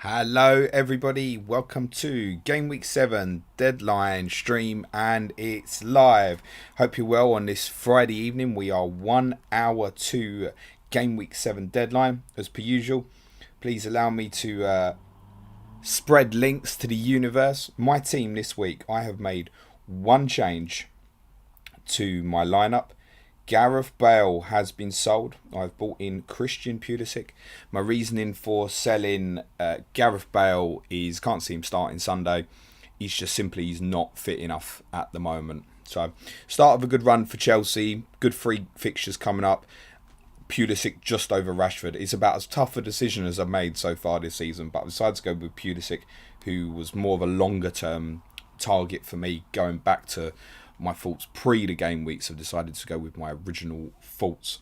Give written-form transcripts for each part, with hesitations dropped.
Hello everybody, welcome to Game Week 7 Deadline stream, and it's live. Hope you're well on this Friday evening. We are 1 hour to Game Week 7 Deadline as per usual. Please allow me to spread links to the universe. My team this week, I have made one change to my lineup. Gareth Bale has been sold. I've bought in Christian Pulisic. My reasoning for selling Gareth Bale is can't see him starting Sunday. He's not fit enough at the moment. So start of a good run for Chelsea. Good free fixtures coming up. Pulisic just over Rashford. It's about as tough a decision as I've made so far this season. But I decided to go with Pulisic, who was more of a longer term target for me going back to my thoughts pre the game week, so I've decided to go with my original thoughts.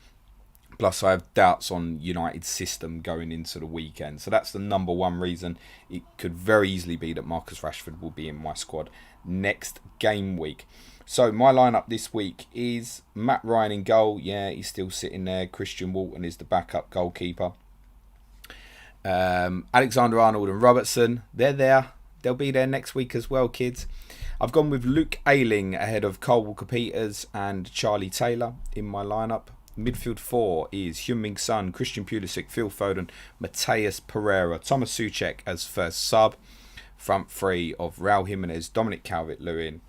Plus, I have doubts on United's system going into the weekend. So that's the number one reason. It could very easily be that Marcus Rashford will be in my squad next game week. So my lineup this week is Matt Ryan in goal. Yeah, he's still sitting there. Christian Walton is the backup goalkeeper. Alexander-Arnold and Robertson, they're there. They'll be there next week as well, kids. I've gone with Luke Ayling ahead of Cole Walker-Peters and Charlie Taylor in my lineup. Midfield 4 is Heung-min Son, Christian Pulisic, Phil Foden, Mateus Pereira, Thomas Souček as first sub. Front 3 of Raul Jimenez, Dominic Calvert-Lewin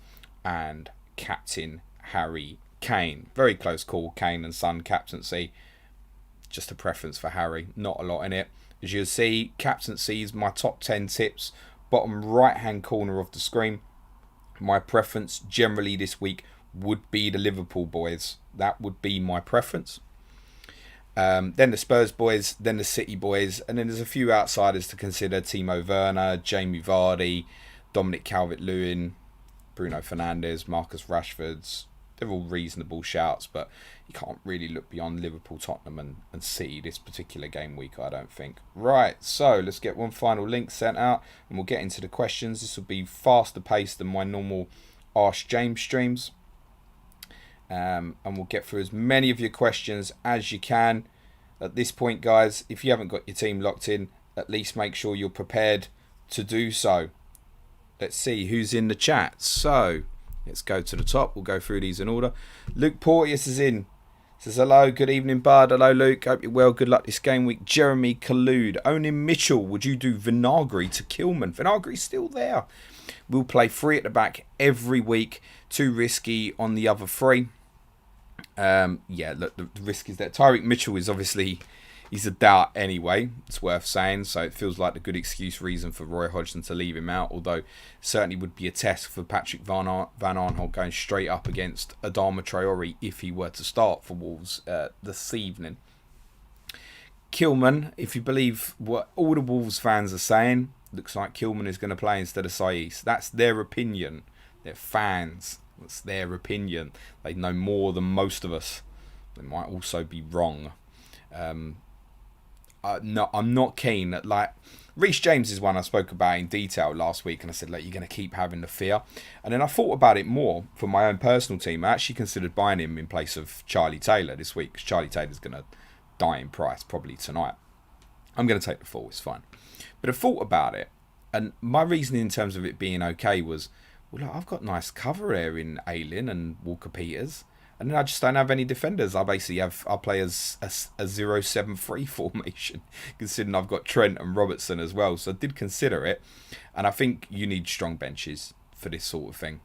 and Captain Harry Kane. Very close call, Kane and Son captaincy. Just a preference for Harry, not a lot in it. As you'll see, captaincy is my top 10 tips. Bottom right hand corner of the screen. My preference generally this week would be the Liverpool boys. That would be my preference. Then the Spurs boys, then the City boys, and then there's a few outsiders to consider. Timo Werner, Jamie Vardy, Dominic Calvert-Lewin, Bruno Fernandes, Marcus Rashford. They're all reasonable shouts, but you can't really look beyond Liverpool, Tottenham and City this particular game week, I don't think. Right, so let's get one final link sent out and we'll get into the questions. This will be faster paced than my normal Ask James streams. And we'll get through as many of your questions as you can. At this point, guys, if you haven't got your team locked in, at least make sure you're prepared to do so. Let's see who's in the chat. So let's go to the top. We'll go through these in order. Luke Porteous is in. Says, hello, good evening, bud. Hello, Luke. Hope you're well. Good luck this game week. Jeremy Kalud. Owen Mitchell. Would you do Vinagre to Kilman? Vinagre's still there. We'll play 3 at the back every week. Too risky on the other 3. Yeah, look, the risk is that Tyreek Mitchell is obviously... He's a doubt anyway, it's worth saying, so it feels like the good excuse reason for Roy Hodgson to leave him out, although certainly would be a test for Patrick Van Aanholt going straight up against Adama Traore if he were to start for Wolves this evening. Kilman, if you believe what all the Wolves fans are saying, looks like Kilman is going to play instead of Saiss. That's their opinion. They're fans. That's their opinion. They know more than most of us. They might also be wrong. No, I'm not keen. Like Reece James is one I spoke about in detail last week, and I said, like, you're going to keep having the fear. And then I thought about it more for my own personal team. I actually considered buying him in place of Charlie Taylor this week, because Charlie Taylor's going to die in price probably tonight. I'm going to take the fall, it's fine. But I thought about it, and my reasoning in terms of it being okay was, well, look, I've got nice cover here in Ayling and Walker-Peters. And then I just don't have any defenders. I'll play as a 0-7-3 formation, considering I've got Trent and Robertson as well. So I did consider it. And I think you need strong benches for this sort of thing.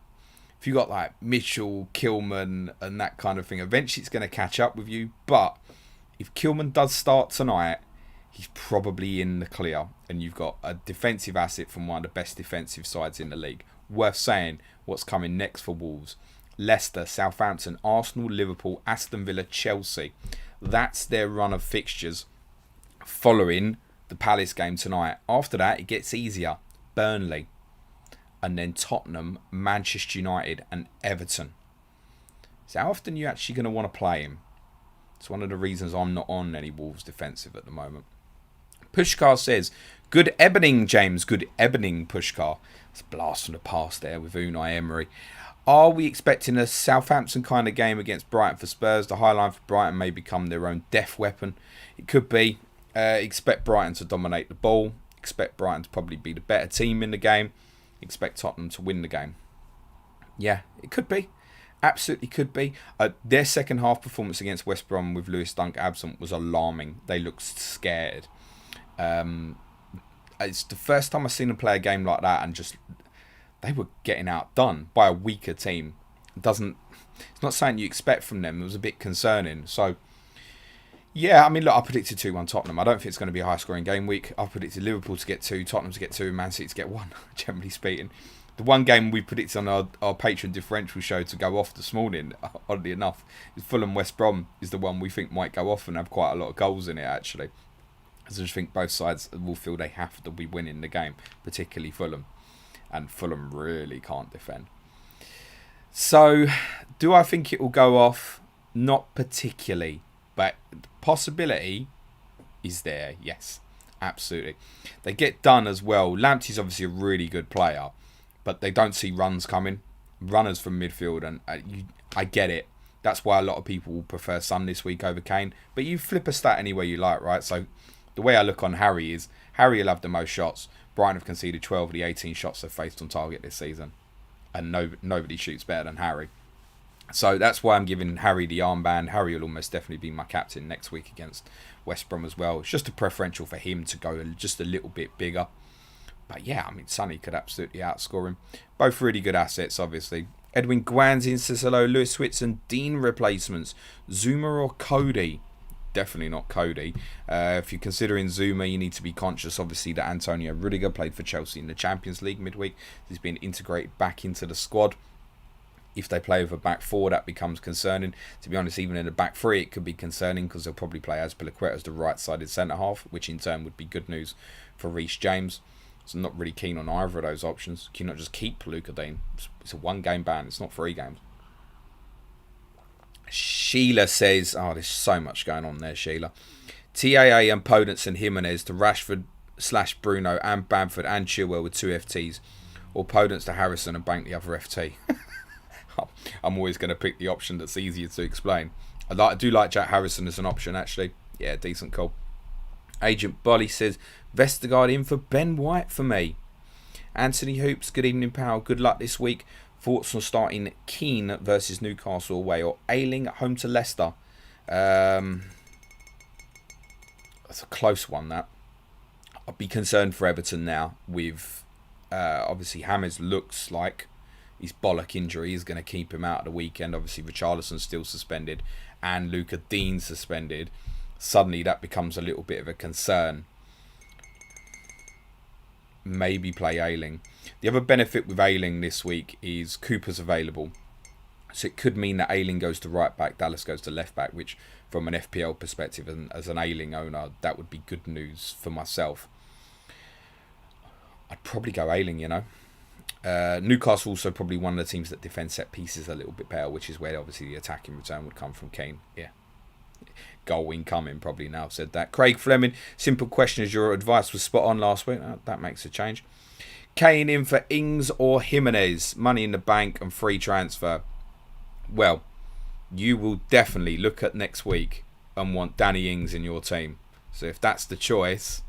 If you got like Mitchell, Kilman and that kind of thing, eventually it's going to catch up with you. But if Kilman does start tonight, he's probably in the clear. And you've got a defensive asset from one of the best defensive sides in the league. Worth saying what's coming next for Wolves. Leicester, Southampton, Arsenal, Liverpool, Aston Villa, Chelsea. That's their run of fixtures following the Palace game tonight. After that, it gets easier. Burnley. And then Tottenham, Manchester United and Everton. So how often are you actually going to want to play him? It's one of the reasons I'm not on any Wolves defensive at the moment. Pushkar says, good evening, James. Good evening, Pushkar. It's a blast from the past there with Unai Emery. Are we expecting a Southampton kind of game against Brighton for Spurs? The high line for Brighton may become their own death weapon. It could be. Expect Brighton to dominate the ball. expect Brighton to probably be the better team in the game. Expect Tottenham to win the game. Yeah, it could be. Absolutely could be. Their second half performance against West Brom with Lewis Dunk absent was alarming. They looked scared. It's the first time I've seen them play a game like that, and just they were getting outdone by a weaker team. It's not something you expect from them. It was a bit concerning. So, yeah, I mean, look, I predicted 2-1 Tottenham. I don't think it's going to be a high-scoring game week. I predicted Liverpool to get 2, Tottenham to get 2, and Man City to get 1, generally speaking. The one game we predicted on our Patreon differential show to go off this morning, oddly enough, is Fulham West Brom is the one we think might go off and have quite a lot of goals in it, actually. Because I just think both sides will feel they have to be winning the game, particularly Fulham. And Fulham really can't defend. So, do I think it will go off? Not particularly. But the possibility is there, yes. Absolutely. They get done as well. Lamptey's obviously a really good player. But they don't see runs coming. Runners from midfield. And I get it. That's why a lot of people will prefer Son this week over Kane. But you flip a stat any way you like, right? So, the way I look on Harry is, Harry will have the most shots. Brighton have conceded 12 of the 18 shots they've faced on target this season. And nobody shoots better than Harry. So that's why I'm giving Harry the armband. Harry will almost definitely be my captain next week against West Brom as well. It's just a preferential for him to go just a little bit bigger. But yeah, I mean, Sonny could absolutely outscore him. Both really good assets, obviously. Edwin Gwanzin says hello. Lewis Switz Dean replacements. Zuma or Cody? Definitely not Cody. If you're considering Zuma, you need to be conscious, obviously, that Antonio Rudiger played for Chelsea in the Champions League midweek. He's been integrated back into the squad. If they play with a back four, that becomes concerning. To be honest, even in the back three, it could be concerning because they'll probably play Azpilicueta as the right-sided centre-half, which in turn would be good news for Reece James. So I'm not really keen on either of those options. Can you not just keep Luka Dean? It's a one-game ban. It's not 3 games. Sheila says, there's so much going on there, Sheila. TAA and Podence and Jimenez to Rashford / Bruno and Bamford and Chilwell with 2 FTs. Or Podence to Harrison and bank the other FT. I'm always going to pick the option that's easier to explain. I do like Jack Harrison as an option, actually. Yeah, decent call. Agent Bolly says, Vestergaard in for Ben White for me. Anthony Hoops, good evening, pal. Good luck this week. Thoughts on starting Keane versus Newcastle away or Ayling at home to Leicester? That's a close one, that. I'd be concerned for Everton now with, obviously, Hammers looks like his bollock injury is going to keep him out of the weekend. Obviously, Richarlison's still suspended and Luca Dean suspended. Suddenly, that becomes a little bit of a concern. Maybe play Ayling. The other benefit with Ayling this week is Cooper's available. So it could mean that Ayling goes to right back, Dallas goes to left back, which from an FPL perspective and as an Ayling owner, that would be good news for myself. I'd probably go Ayling, you know. Newcastle also probably one of the teams that defend set pieces a little bit better, which is where obviously the attacking return would come from Kane. Yeah. Goal incoming, probably now said that. Craig Fleming, simple question, as your advice was spot on last week. That makes a change. Kane in for Ings or Jimenez. Money in the bank and free transfer. Well, you will definitely look at next week and want Danny Ings in your team. So if that's the choice,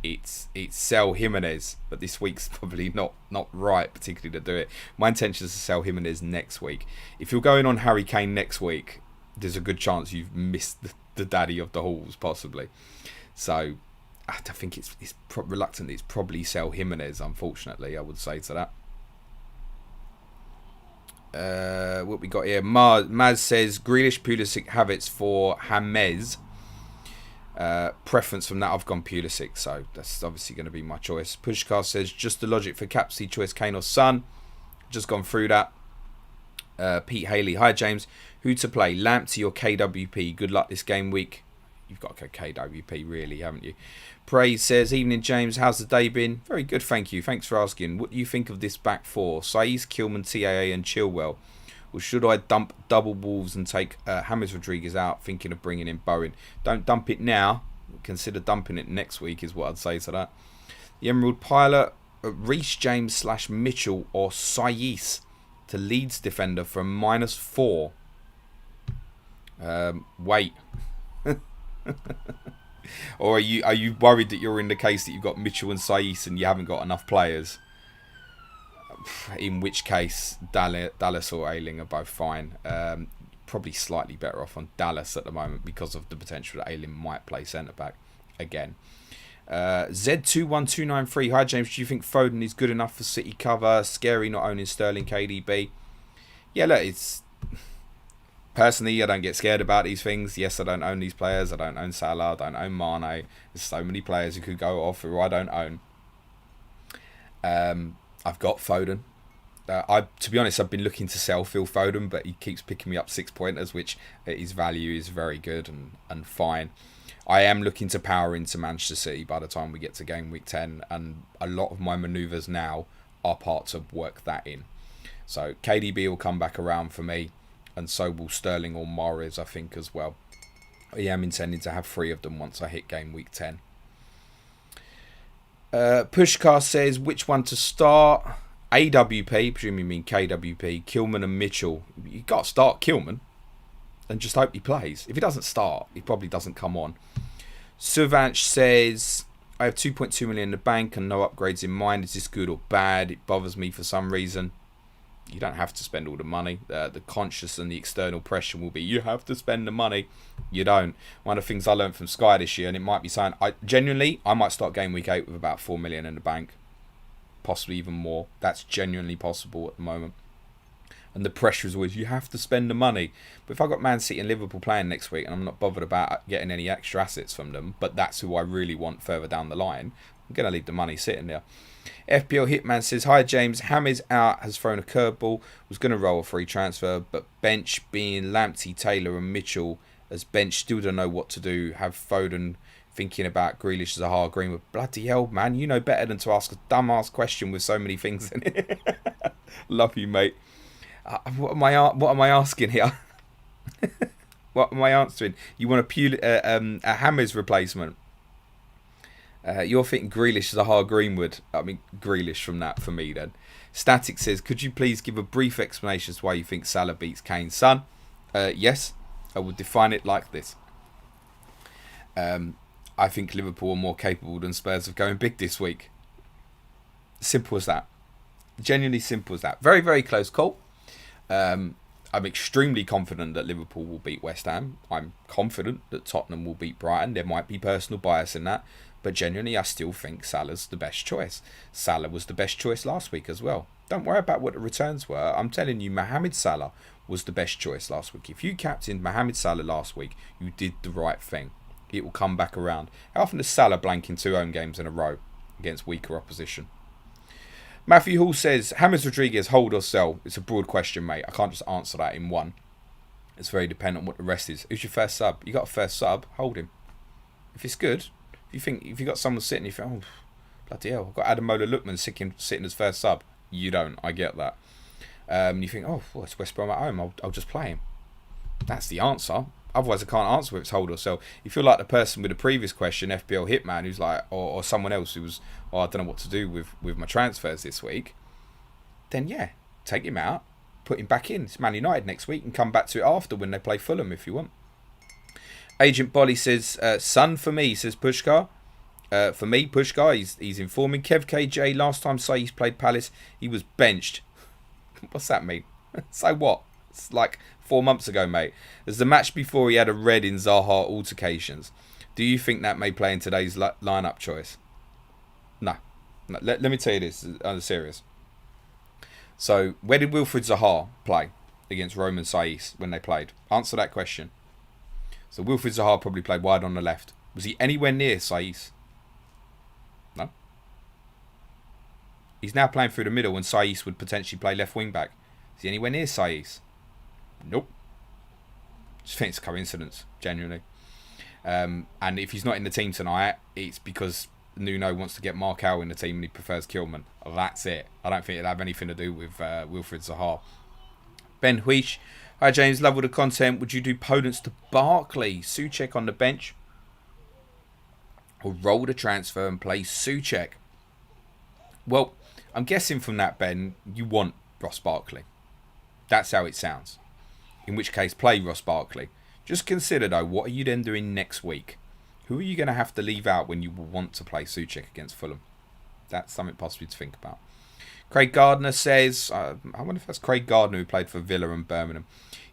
it's sell Jimenez. But this week's probably not right, particularly to do it. My intention is to sell Jimenez next week. If you're going on Harry Kane next week, there's a good chance you've missed the daddy of the halls, possibly. So, I think it's reluctantly, it's probably sell Jimenez, unfortunately, I would say to that. What we got here? Maz says, Grealish, Pulisic, Havertz for James. Preference from that, I've gone Pulisic, so that's obviously going to be my choice. Pushkar says, just the logic for captaincy choice, Kane or Son. Just gone through that. Pete Haley, hi James. Who to play, Lamptey or KWP? Good luck this game week. You've got to go KWP, really, haven't you? Praise says, evening James, how's the day been? Very good, thank you. Thanks for asking. What do you think of this back four? Saiz, Kilman, TAA and Chilwell. Or should I dump double Wolves and take James Rodriguez out, thinking of bringing in Bowen? Don't dump it now. Consider dumping it next week is what I'd say to that. The Emerald Pilot, Reece James / Mitchell or Saiz to Leeds defender from -4. Wait. Or are you worried that you're in the case that you've got Mitchell and Saiss and you haven't got enough players? In which case, Dallas or Ayling are both fine. Probably slightly better off on Dallas at the moment because of the potential that Ayling might play centre back again. Z21293. Hi James, do you think Foden is good enough for City cover? Scary not owning Sterling KDB. Yeah, look, it's personally I don't get scared about these things. Yes, I don't own these players. I don't own Salah. I don't own Mane. There's so many players who could go off who I don't own. I've got Foden. To be honest, I've been looking to sell Phil Foden, but he keeps picking me up 6-pointers, which his value is very good and fine. I am looking to power into Manchester City by the time we get to game week 10, and a lot of my manoeuvres now are part to work that in. So KDB will come back around for me, and so will Sterling or Mahrez, I think, as well. I am intending to have 3 of them once I hit game week 10. Pushkar says, which one to start? AWP, presume you mean KWP, Kilman and Mitchell. You got to start Kilman and just hope he plays. If he doesn't start, he probably doesn't come on. Suvanch says, I have 2.2 million in the bank and no upgrades in mind. Is this good or bad? It bothers me for some reason. You don't have to spend all the money. The conscious and the external pressure will be, you have to spend the money. You don't. One of the things I learned from Sky this year, and it might be saying, I might start game week 8 with about 4 million in the bank. Possibly even more. That's genuinely possible at the moment. And the pressure is always, you have to spend the money. But if I've got Man City and Liverpool playing next week and I'm not bothered about getting any extra assets from them, but that's who I really want further down the line, I'm going to leave the money sitting there. FPL Hitman says, hi James, James out has thrown a curveball, was going to roll a free transfer, but bench being Lamptey, Taylor and Mitchell as bench still don't know what to do, have Foden thinking about Grealish, Zaha, Greenwood. Bloody hell, man, you know better than to ask a dumbass question with so many things in it. Love you, mate. What am I asking here? What am I answering? You want a Hammers replacement? You're thinking Grealish, Zaha, Greenwood. I mean, Grealish from that for me then. Static says, could you please give a brief explanation as to why you think Salah beats Kane's son? Yes, I would define it like this. I think Liverpool are more capable than Spurs of going big this week. Simple as that. Genuinely simple as that. Very, very close call. I'm extremely confident that Liverpool will beat West Ham. I'm confident that Tottenham will beat Brighton. There might be personal bias in that. But genuinely, I still think Salah's the best choice. Salah was the best choice last week as well. Don't worry about what the returns were. I'm telling you, Mohamed Salah was the best choice last week. If you captained Mohamed Salah last week, you did the right thing. It will come back around. How often does Salah blank in 2 home games in a row against weaker opposition? Matthew Hall says, James Rodriguez, hold or sell? It's a broad question, mate. I can't just answer that in one. It's very dependent on what the rest is. Who's your first sub? You got a first sub, hold him. If it's good, if you got someone sitting, you think, oh, bloody hell, I've got Ademola Lookman sitting as first sub. You don't, I get that. You think, oh, well, it's West Brom at home, I'll just play him. That's the answer. Otherwise, I can't answer if it's hold or sell. If you're like the person with the previous question, FPL Hitman, who's like, or someone else who was, oh, I don't know what to do with my transfers this week, then yeah, take him out, put him back in. It's Man United next week and come back to it after when they play Fulham if you want. Agent Bolly says, Son for me, says Pushkar. For me, Pushkar, he's informing. Kev KJ, last time Saiss played Palace, he was benched. What's that mean? So what? It's like 4 months ago, mate. There's the match before he had a red in Zaha altercations. Do you think that may play in today's lineup choice? No. Let me tell you this, I'm serious. So, where did Wilfried Zaha play against Roman Saiss when they played? Answer that question. So, Wilfried Zaha probably played wide on the left. Was he anywhere near Saiss? No. He's now playing through the middle and Saiss would potentially play left wing back. Is he anywhere near Saiss? Nope. Just think it's a coincidence, genuinely. And if he's not in the team tonight, it's because Nuno wants to get Markel in the team and he prefers Kilman. That's it. I don't think it'll have anything to do with Wilfried Zaha. Ben Huish. Hi James, love all the content. Would you do Podence to Barkley? Souček on the bench? Or roll the transfer and play Souček? Well, I'm guessing from that, Ben, you want Ross Barkley. That's how it sounds. In which case, play Ross Barkley. Just consider, though, what are you then doing next week? Who are you going to have to leave out when you want to play Souček against Fulham? That's something possibly to think about. Craig Gardner says, I wonder if that's Craig Gardner who played for Villa and Birmingham.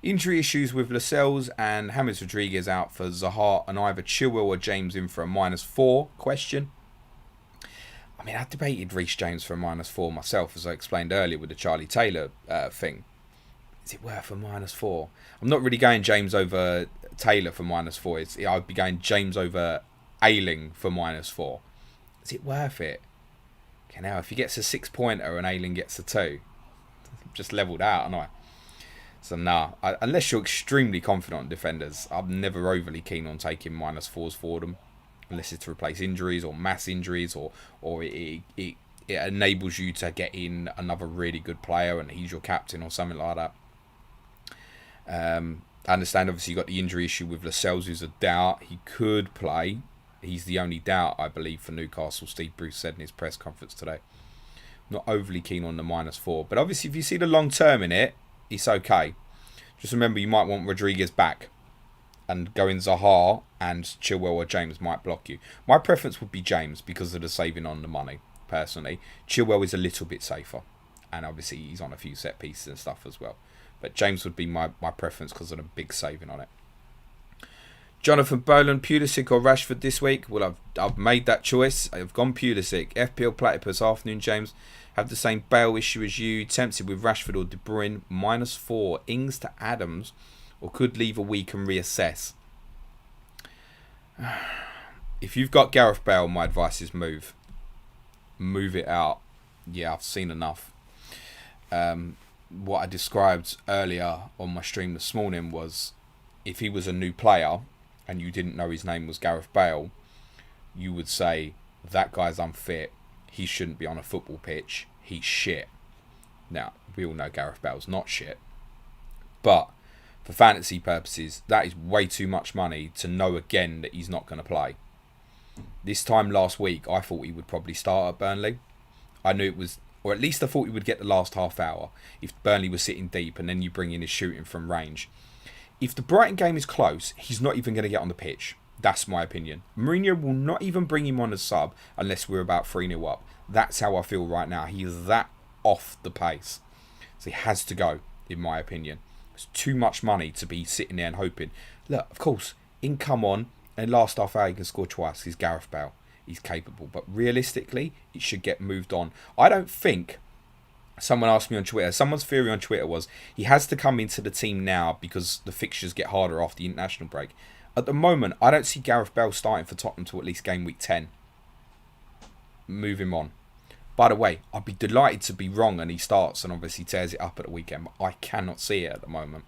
Injury issues with Lascelles and James Rodriguez out for Zaha and either Chilwell or James in for a -4 question. I mean, I debated Reece James for a -4 myself, as I explained earlier with the Charlie Taylor thing. Is it worth a -4? I'm not really going James over Taylor for -4. I'd be going James over Ayling for -4. Is it worth it? Okay, now if he gets a 6-pointer and Ayling gets a 2, just levelled out, aren't I? So nah, unless you're extremely confident on defenders, I'm never overly keen on taking -4s for them, unless it's to replace injuries or mass injuries, or it enables you to get in another really good player and he's your captain or something like that. I understand obviously you got the injury issue with Lascelles, who's a doubt. He could play. He's the only doubt, I believe, for Newcastle, Steve Bruce said in his press conference today. Not overly keen on the -4. But obviously if you see the long term in it, it's okay. Just remember you might want Rodriguez back. And going Zaha and Chilwell or James might block you. My preference would be James because of the saving on the money, personally. Chilwell is a little bit safer. And obviously he's on a few set pieces and stuff as well. But James would be my preference because of the big saving on it. Jonathan Boland, Pulisic or Rashford this week? Well, I've made that choice. I've gone Pulisic. FPL Platypus, afternoon, James. Have the same Bale issue as you. Tempted with Rashford or De Bruyne. -4. Ings to Adams. Or could leave a week and reassess. If you've got Gareth Bale, my advice is move. Move it out. Yeah, I've seen enough. What I described earlier on my stream this morning was if he was a new player and you didn't know his name was Gareth Bale, you would say, that guy's unfit. He shouldn't be on a football pitch. He's shit. Now, we all know Gareth Bale's not shit. But for fantasy purposes, that is way too much money to know again that he's not going to play. This time last week, I thought he would probably start at Burnley. I knew it was, or at least I thought he would get the last half hour if Burnley was sitting deep and then you bring in his shooting from range. If the Brighton game is close, he's not even going to get on the pitch. That's my opinion. Mourinho will not even bring him on as sub unless we're about 3-0 up. That's how I feel right now. He is that off the pace. So he has to go, in my opinion. It's too much money to be sitting there and hoping. Look, of course, in come on, and last half hour he can score twice. He's Gareth Bale. He's capable. But realistically, it should get moved on. I don't think... Someone asked me on Twitter, someone's theory on Twitter was he has to come into the team now because the fixtures get harder after the international break. At the moment, I don't see Gareth Bale starting for Tottenham till at least game week 10. Move him on. By the way, I'd be delighted to be wrong and he starts and obviously tears it up at the weekend, but I cannot see it at the moment.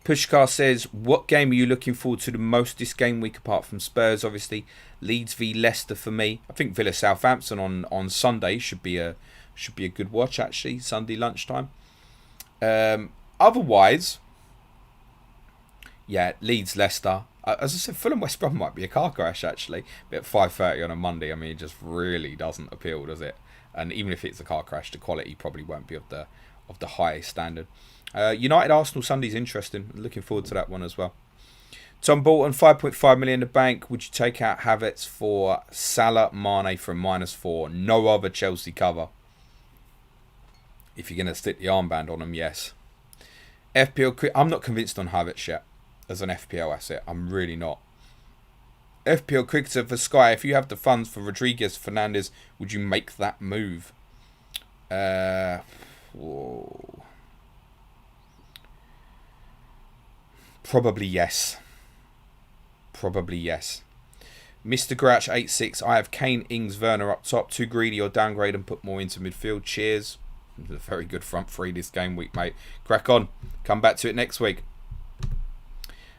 Pushkar says, what game are you looking forward to the most this game week apart from Spurs? Obviously, Leeds v Leicester for me. I think Villa Southampton on Sunday should be a good watch, actually, Sunday lunchtime. Otherwise, yeah, Leeds, Leicester. As I said, Fulham West Brom might be a car crash, actually. But at 5:30 on a Monday, I mean, it just really doesn't appeal, does it? And even if it's a car crash, the quality probably won't be of the highest standard. United Arsenal Sunday's interesting. Looking forward to that one as well. Tom Bolton, 5.5 million in the bank. Would you take out Havertz for Salah, Mane for a -4? No other Chelsea cover. If you're going to stick the armband on them, yes. FPL, I'm not convinced on Havertz yet as an FPL asset. I'm really not. FPL cricketer for Sky. If you have the funds for Rodriguez, Fernandes, would you make that move? Whoa. Probably yes. Probably yes. Mr. Grouch 86. I have Kane, Ings, Werner up top. Too greedy or downgrade and put more into midfield. Cheers. A very good front three this game week, mate. Crack on. Come back to it next week.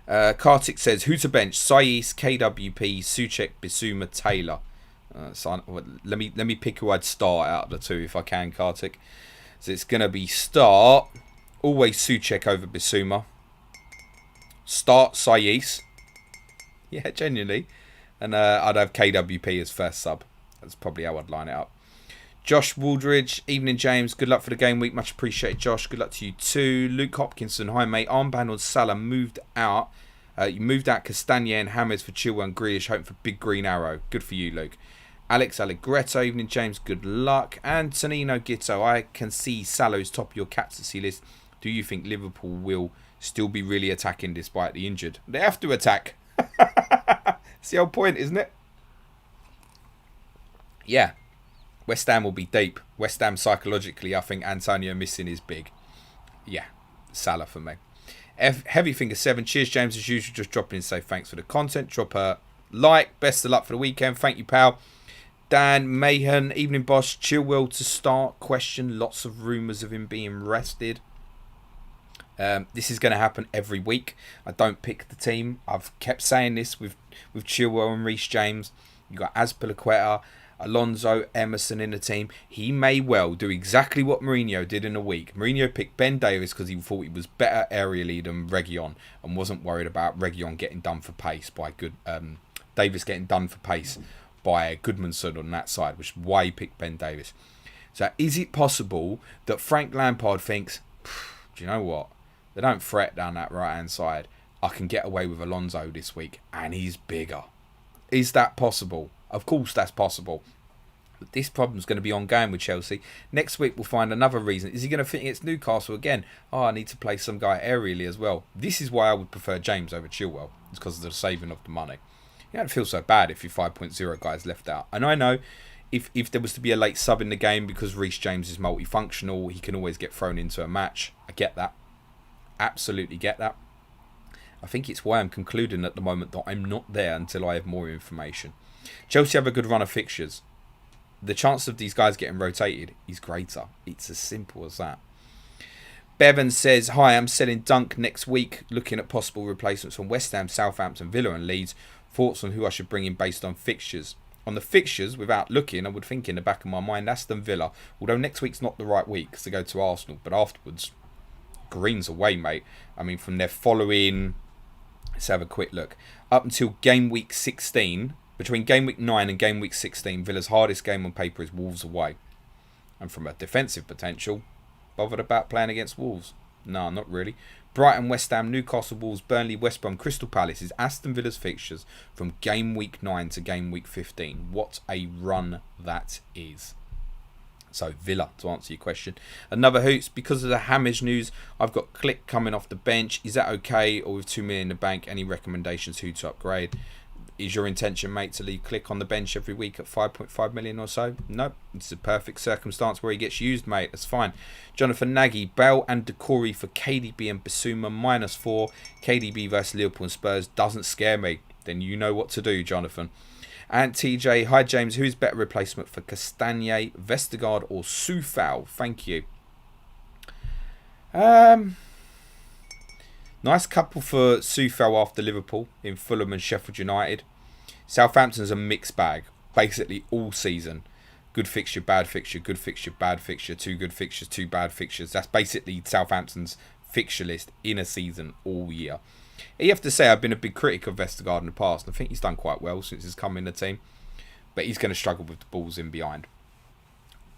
Kartik says, who to bench? Saiz, KWP, Souček, Bissouma, Taylor. So let me pick who I'd start out of the two if I can, Kartik. So it's going to be start. Always Souček over Bissouma. Start Saiz. Yeah, genuinely. And I'd have KWP as first sub. That's probably how I'd line it up. Josh Waldridge, evening James. Good luck for the game week. Much appreciated, Josh. Good luck to you too. Luke Hopkinson, hi mate. Armband on Salah moved out You moved out Castagna and James for Chilwell and Grealish, hoping for big green arrow. Good for you, Luke. Alex Allegretto, evening James, good luck. And Tonino Gitto, I can see Salah's top of your captaincy list. Do you think Liverpool will still be really attacking despite the injured? They have to attack. It's the whole point, isn't it? Yeah. West Ham will be deep. West Ham psychologically, I think Antonio missing is big. Yeah. Salah for me. Heavy Finger 7. Cheers, James, as usual. Just dropping in to say thanks for the content. Drop a like. Best of luck for the weekend. Thank you, pal. Dan Mahan, evening boss. Chilwell to start. Question. Lots of rumours of him being rested. This is going to happen every week. I don't pick the team. I've kept saying this with Chilwell and Reece James. You've got Azpilicueta, Alonso, Emerson in the team. He may well do exactly what Mourinho did in a week. Mourinho picked Ben Davies because he thought he was better aerially than Reguilon and wasn't worried about Reguilon getting done for pace by Davies getting done for pace by Goodmanson on that side, which is why he picked Ben Davies. So is it possible that Frank Lampard thinks, do you know what? They don't fret down that right-hand side. I can get away with Alonso this week, and he's bigger. Is that possible? Of course that's possible. But this problem's going to be ongoing with Chelsea. Next week we'll find another reason. Is he going to fit against Newcastle again? Oh, I need to play some guy aerially as well. This is why I would prefer James over Chilwell. It's because of the saving of the money. You don't feel so bad if your 5.0 guy's left out. And I know if there was to be a late sub in the game because Reece James is multifunctional, he can always get thrown into a match. I get that. Absolutely get that. I think it's why I'm concluding at the moment that I'm not there until I have more information. Chelsea have a good run of fixtures. The chance of these guys getting rotated is greater. It's as simple as that. Bevan says, hi, I'm selling Dunk next week, looking at possible replacements from West Ham, Southampton, Villa and Leeds. Thoughts on who I should bring in based on fixtures. On the fixtures, without looking, I would think in the back of my mind, Aston Villa. Although next week's not the right week because they go to Arsenal. But afterwards, green's away, mate. I mean, from their following, let's have a quick look. Up until game week 16, between game week 9 and game week 16, Villa's hardest game on paper is Wolves away. And from a defensive potential, bothered about playing against Wolves? No, not really. Brighton, West Ham, Newcastle, Wolves, Burnley, West Brom, Crystal Palace is Aston Villa's fixtures from game week 9 to game week 15. What a run that is. So Villa, to answer your question. Another hoots, because of the Hamish news, I've got Click coming off the bench. Is that okay? Or with 2 million in the bank, any recommendations who to upgrade? Is your intention, mate, to leave Click on the bench every week at 5.5 million or so? Nope. It's a perfect circumstance where he gets used, mate. That's fine. Jonathan Nagy, Bale and Decore for KDB and Basuma, -4. KDB versus Liverpool and Spurs doesn't scare me. Then you know what to do, Jonathan. And TJ, hi James, who's better replacement for Castagna, Vestergaard or Soufal? Thank you. Nice couple for Soufal after Liverpool in Fulham and Sheffield United. Southampton's a mixed bag, basically all season. Good fixture, bad fixture, good fixture, bad fixture, 2 good fixtures, 2 bad fixtures. That's basically Southampton's fixture list in a season all year. You have to say I've been a big critic of Vestergaard in the past. I think he's done quite well since he's come in the team. But he's going to struggle with the balls in behind.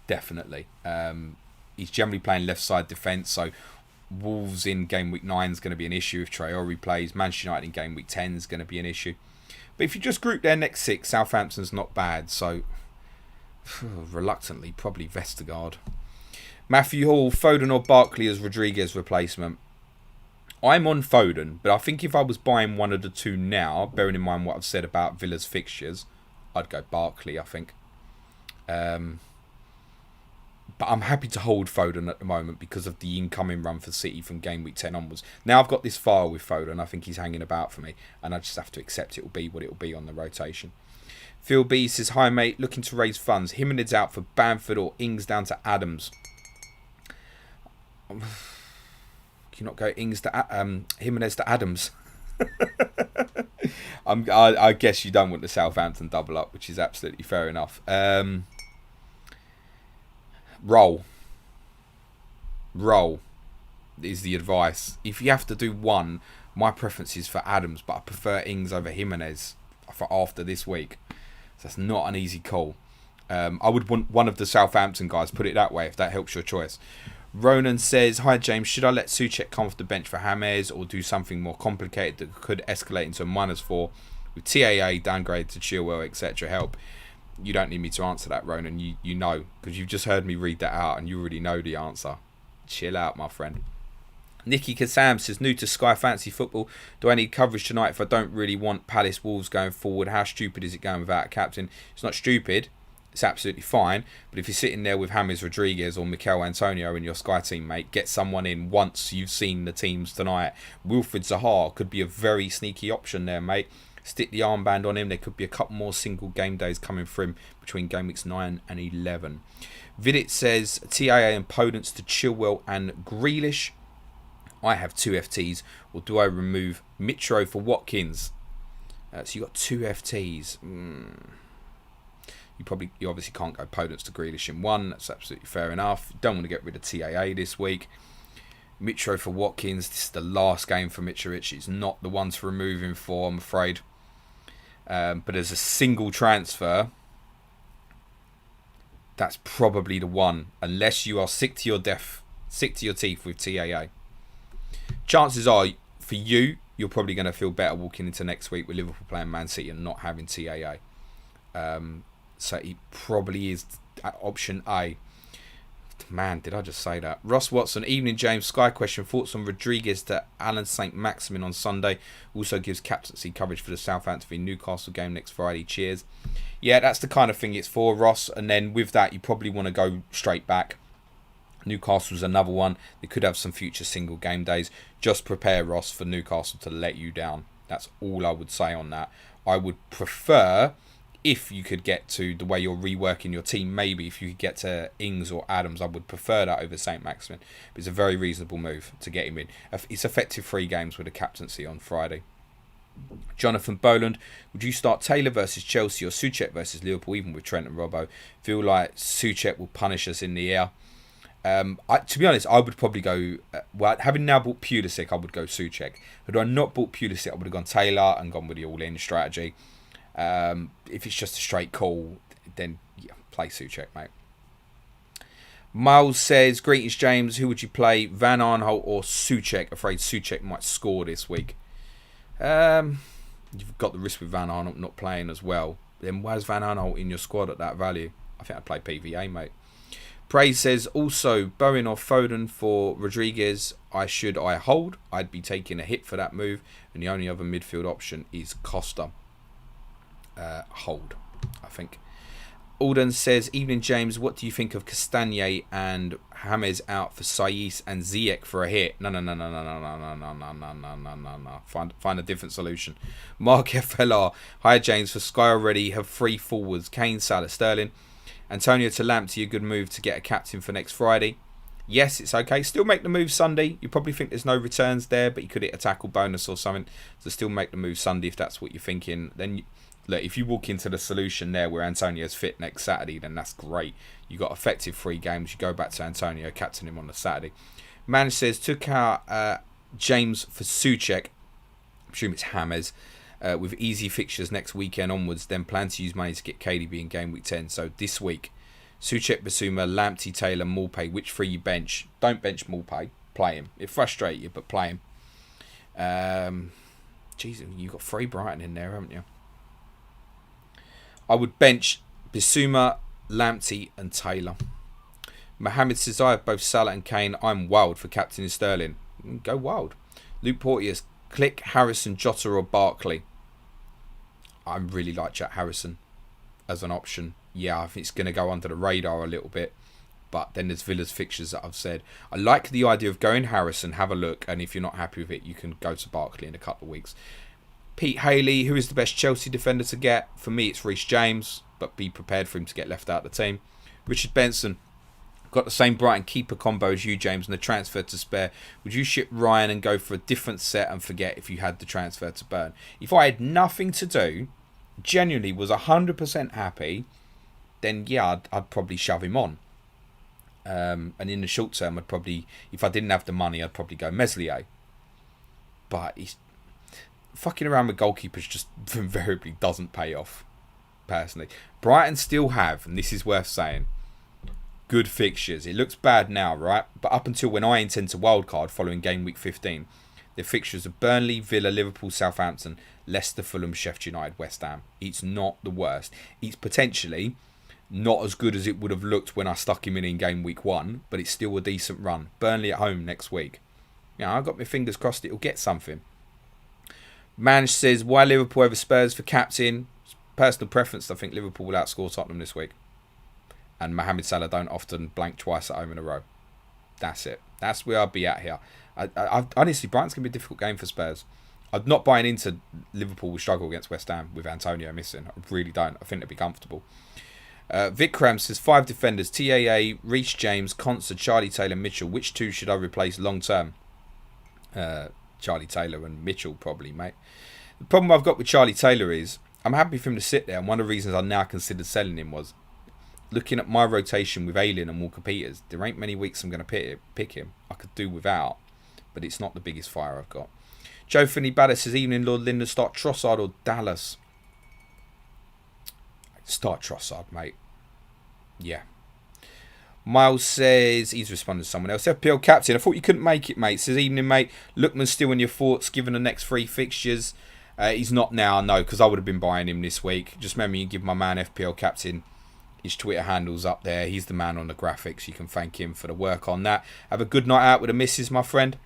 Definitely. He's generally playing left side defence, so Wolves in game week 9 is going to be an issue if Traore plays. Manchester United in game week 10 is going to be an issue. But if you just group their next 6, Southampton's not bad. So, reluctantly, probably Vestergaard. Matthew Hall, Foden or Barkley as Rodriguez replacement. I'm on Foden, but I think if I was buying one of the two now, bearing in mind what I've said about Villa's fixtures, I'd go Barkley, I think. But I'm happy to hold Foden at the moment because of the incoming run for City from game week 10 onwards. Now I've got this file with Foden, I think he's hanging about for me, and I just have to accept it will be what it will be on the rotation. Phil B says, hi mate, looking to raise funds. Jimenez out for Bamford or Ings down to Adams. Can you not go Jimenez to Adams? I guess you don't want the Southampton double up, which is absolutely fair enough. Roll is the advice. If you have to do one, my preference is for Adams, but I prefer Ings over Jimenez for after this week. So that's not an easy call. I would want one of the Southampton guys, put it that way, if that helps your choice. Ronan says, hi James, should I let Souček come off the bench for James or do something more complicated that could escalate into a -4 with TAA, downgrade to Chilwell, etc. help? You don't need me to answer that, Ronan. You know, because you've just heard me read that out and you already know the answer. Chill out, my friend. Nicky Kassam says, new to Sky Fantasy Football. Do I need coverage tonight if I don't really want Palace Wolves going forward? How stupid is it going without a captain? It's not stupid. It's absolutely fine. But if you're sitting there with James Rodriguez or Mikel Antonio in your Sky team, mate, get someone in once you've seen the teams tonight. Wilfried Zaha could be a very sneaky option there, mate. Stick the armband on him. There could be a couple more single game days coming for him between game weeks 9 and 11. Vidit says, TAA and Podence to Chilwell and Grealish. I have 2 FTs, or do I remove Mitro for Watkins? So you got 2 FTs. You obviously can't go Podence to Grealish in one. That's absolutely fair enough. Don't want to get rid of TAA this week. Mitro for Watkins. This is the last game for Mitrovic. It's not the one to remove him for, I'm afraid. But as a single transfer, that's probably the one, unless you are sick to your teeth with TAA. Chances are, for you, you're probably going to feel better walking into next week with Liverpool playing Man City and not having TAA. So it probably is option A. Man, did I just say that? Ross Watson, evening James, Sky question, thoughts on Rodriguez to Alan St. Maximin on Sunday, also gives captaincy coverage for the Southampton v Newcastle game next Friday, cheers. Yeah, that's the kind of thing it's for, Ross, and then with that you probably want to go straight back. Newcastle's another one. They could have some future single game days. Just prepare, Ross, for Newcastle to let you down. That's all I would say on that. I would prefer, if you could get to the way you're reworking your team, maybe if you could get to Ings or Adams, I would prefer that over St. Maximin. But it's a very reasonable move to get him in. It's effective 3 games with a captaincy on Friday. Jonathan Boland, would you start Taylor versus Chelsea or Souček versus Liverpool, even with Trent and Robbo? Feel like Souček will punish us in the air. To be honest, I would probably go, having now bought Pulisic, I would go Souček. Had I not bought Pulisic, I would have gone Taylor and gone with the all-in strategy. If it's just a straight call, then yeah, play Souček, mate. Miles says, greetings James, who would you play, Van Aanholt or Souček? Afraid Souček might score this week. You've got the risk with Van Aanholt not playing as well. Then why is Van Aanholt in your squad at that value? I think I'd play PVA, mate. Praise says, also Bowen or Foden for Rodriguez. I hold. I'd be taking a hit for that move, and the only other midfield option is Costa. Hold, I think. Alden says, evening James, what do you think of Castagne and James out for Saiss and Ziyech for a hit? No. Find a different solution. Mark FLR, hi James, for Sky already have 3 forwards, Kane, Salah, Sterling. Antonio to Lamptey, a good move to get a captain for next Friday. Yes, it's okay. Still make the move Sunday. You probably think there's no returns there, but you could hit a tackle bonus or something. So still make the move Sunday if that's what you're thinking. Then look, if you walk into the solution there where Antonio's fit next Saturday, then that's great. You got effective 3 games. You go back to Antonio, captain him on the Saturday. Man says, took out James for Souček. I assume it's James. With easy fixtures next weekend onwards, then plan to use money to get KDB in game week 10. So this week, Souček, Basuma, Lamptey, Taylor, Maupay. Which 3 you bench? Don't bench Maupay. Play him. It frustrates you, but play him. Jeez, you've got 3 Brighton in there, haven't you? I would bench Basuma, Lamptey and Taylor. Mohammed says, I have both Salah and Kane. I'm wild for captain Sterling. Go wild. Luke Porteous, click Harrison, Jota or Barkley. I really like Jack Harrison as an option. Yeah, I think it's going to go under the radar a little bit. But then there's Villa's fixtures that I've said. I like the idea of going Harrison, have a look. And if you're not happy with it, you can go to Barkley in a couple of weeks. Pete Haley, who is the best Chelsea defender to get? For me, it's Reece James. But be prepared for him to get left out of the team. Richard Benson. Got the same Brighton keeper combo as you, James, and the transfer to spare. Would you ship Ryan and go for a different set and forget if you had the transfer to burn? If I had nothing to do, genuinely was 100% happy, then yeah, I'd probably shove him on. And in the short term, I'd probably, if I didn't have the money, I'd probably go Meslier. But he's fucking around with goalkeepers just invariably doesn't pay off, personally. Brighton still have, and this is worth saying, good fixtures. It looks bad now, right? But up until when I intend to wildcard following game week 15, the fixtures of Burnley, Villa, Liverpool, Southampton, Leicester, Fulham, Sheffield United, West Ham. It's not the worst. It's potentially not as good as it would have looked when I stuck him in game week 1, but it's still a decent run. Burnley at home next week. I've got my fingers crossed it'll get something. Manj says, why Liverpool over Spurs for captain? Personal preference, I think Liverpool will outscore Tottenham this week. And Mohamed Salah don't often blank twice at home in a row. That's it. That's where I'll be at here. I honestly, Brighton's going to be a difficult game for Spurs. I'm not buying into Liverpool will struggle against West Ham with Antonio missing. I really don't. I think they'll be comfortable. Vikram says 5 defenders: TAA, Reece James, Konsa, Charlie Taylor, Mitchell. Which 2 should I replace long term? Charlie Taylor and Mitchell probably, mate. The problem I've got with Charlie Taylor is I'm happy for him to sit there, and one of the reasons I now considered selling him was looking at my rotation with Ayling and Walker Peters. There ain't many weeks I'm going to pick him. I could do without, but it's not the biggest fire I've got. Joe Finney Batter says, evening Lord Linda, start Trossard or Dallas? Start Trossard, mate. Yeah. Miles says, he's responding to someone else. FPL captain, I thought you couldn't make it, mate. Says, evening, mate. Lookman's still in your thoughts, given the next 3 fixtures. He's not now, no, because I would have been buying him this week. Just remember, you give my man FPL captain his Twitter handle's up there. He's the man on the graphics. You can thank him for the work on that. Have a good night out with the missus, my friend.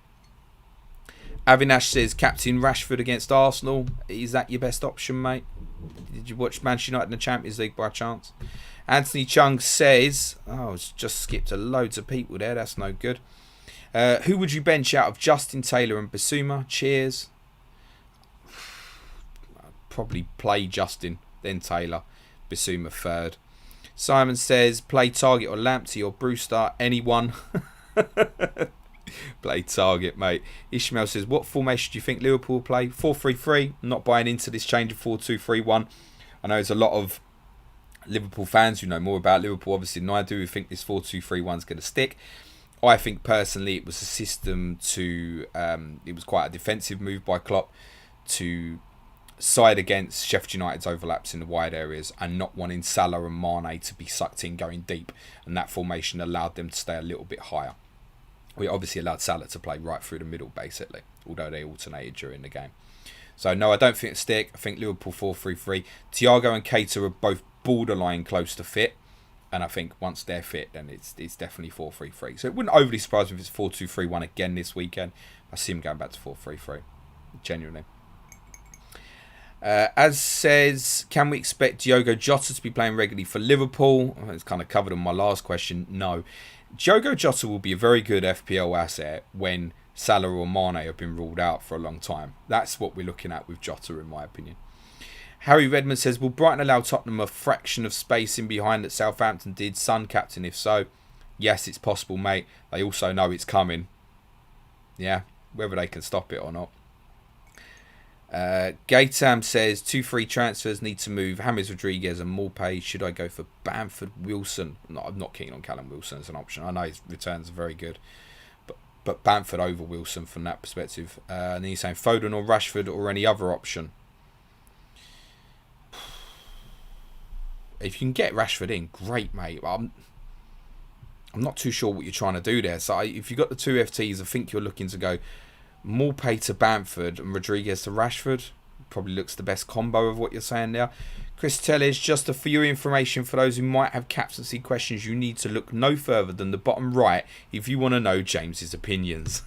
Avinash says, captain Rashford against Arsenal. Is that your best option, mate? Did you watch Manchester United in the Champions League by chance? Anthony Chung says, oh, it's just skipped a loads of people there. That's no good. Who would you bench out of Justin Taylor and Basuma? Cheers. I'd probably play Justin, then Taylor. Basuma third. Simon says, play Target or Lamptey or Brewster. Anyone. Play Target, mate. Ishmael says, what formation do you think Liverpool will play? 4-3-3. I'm not buying into this change of 4-2-3-1. I know there's a lot of Liverpool fans who know more about Liverpool, obviously, than I do, who think this 4-2-3-1 is going to stick. I think, personally, it was a system to... it was quite a defensive move by Klopp to side against Sheffield United's overlaps in the wide areas and not wanting Salah and Mane to be sucked in going deep, and that formation allowed them to stay a little bit higher. We obviously allowed Salah to play right through the middle, basically, although they alternated during the game. So no, I don't think it's stick. I think Liverpool 4-3-3. Thiago and Keita are both borderline close to fit, and I think once they're fit, then it's definitely 4-3-3. So it wouldn't overly surprise me if it's 4-2-3-1 again this weekend. I see him going back to 4-3-3, genuinely. As says, can we expect Diogo Jota to be playing regularly for Liverpool? It's kind of covered on my last question. No. Diogo Jota will be a very good FPL asset when Salah or Mane have been ruled out for a long time. That's what we're looking at with Jota, in my opinion. Harry Redmond says, will Brighton allow Tottenham a fraction of space in behind that Southampton did? Son captain, if so. Yes, it's possible, mate. They also know it's coming. Yeah, whether they can stop it or not. Gaitam says 2 free transfers need to move James Rodriguez and Morpay. Should I go for Bamford Wilson? No, I'm not keen on Callum Wilson as an option. I know his returns are very good, but Bamford over Wilson from that perspective. And then he's saying Foden or Rashford or any other option. If you can get Rashford in, great, mate. I'm not too sure what you're trying to do there. So if you've got the 2 FTs, I think you're looking to go Morpay to Bamford and Rodriguez to Rashford. Probably looks the best combo of what you're saying there. Chris Tellers, just for your information, for those who might have captaincy questions, you need to look no further than the bottom right if you want to know James's opinions.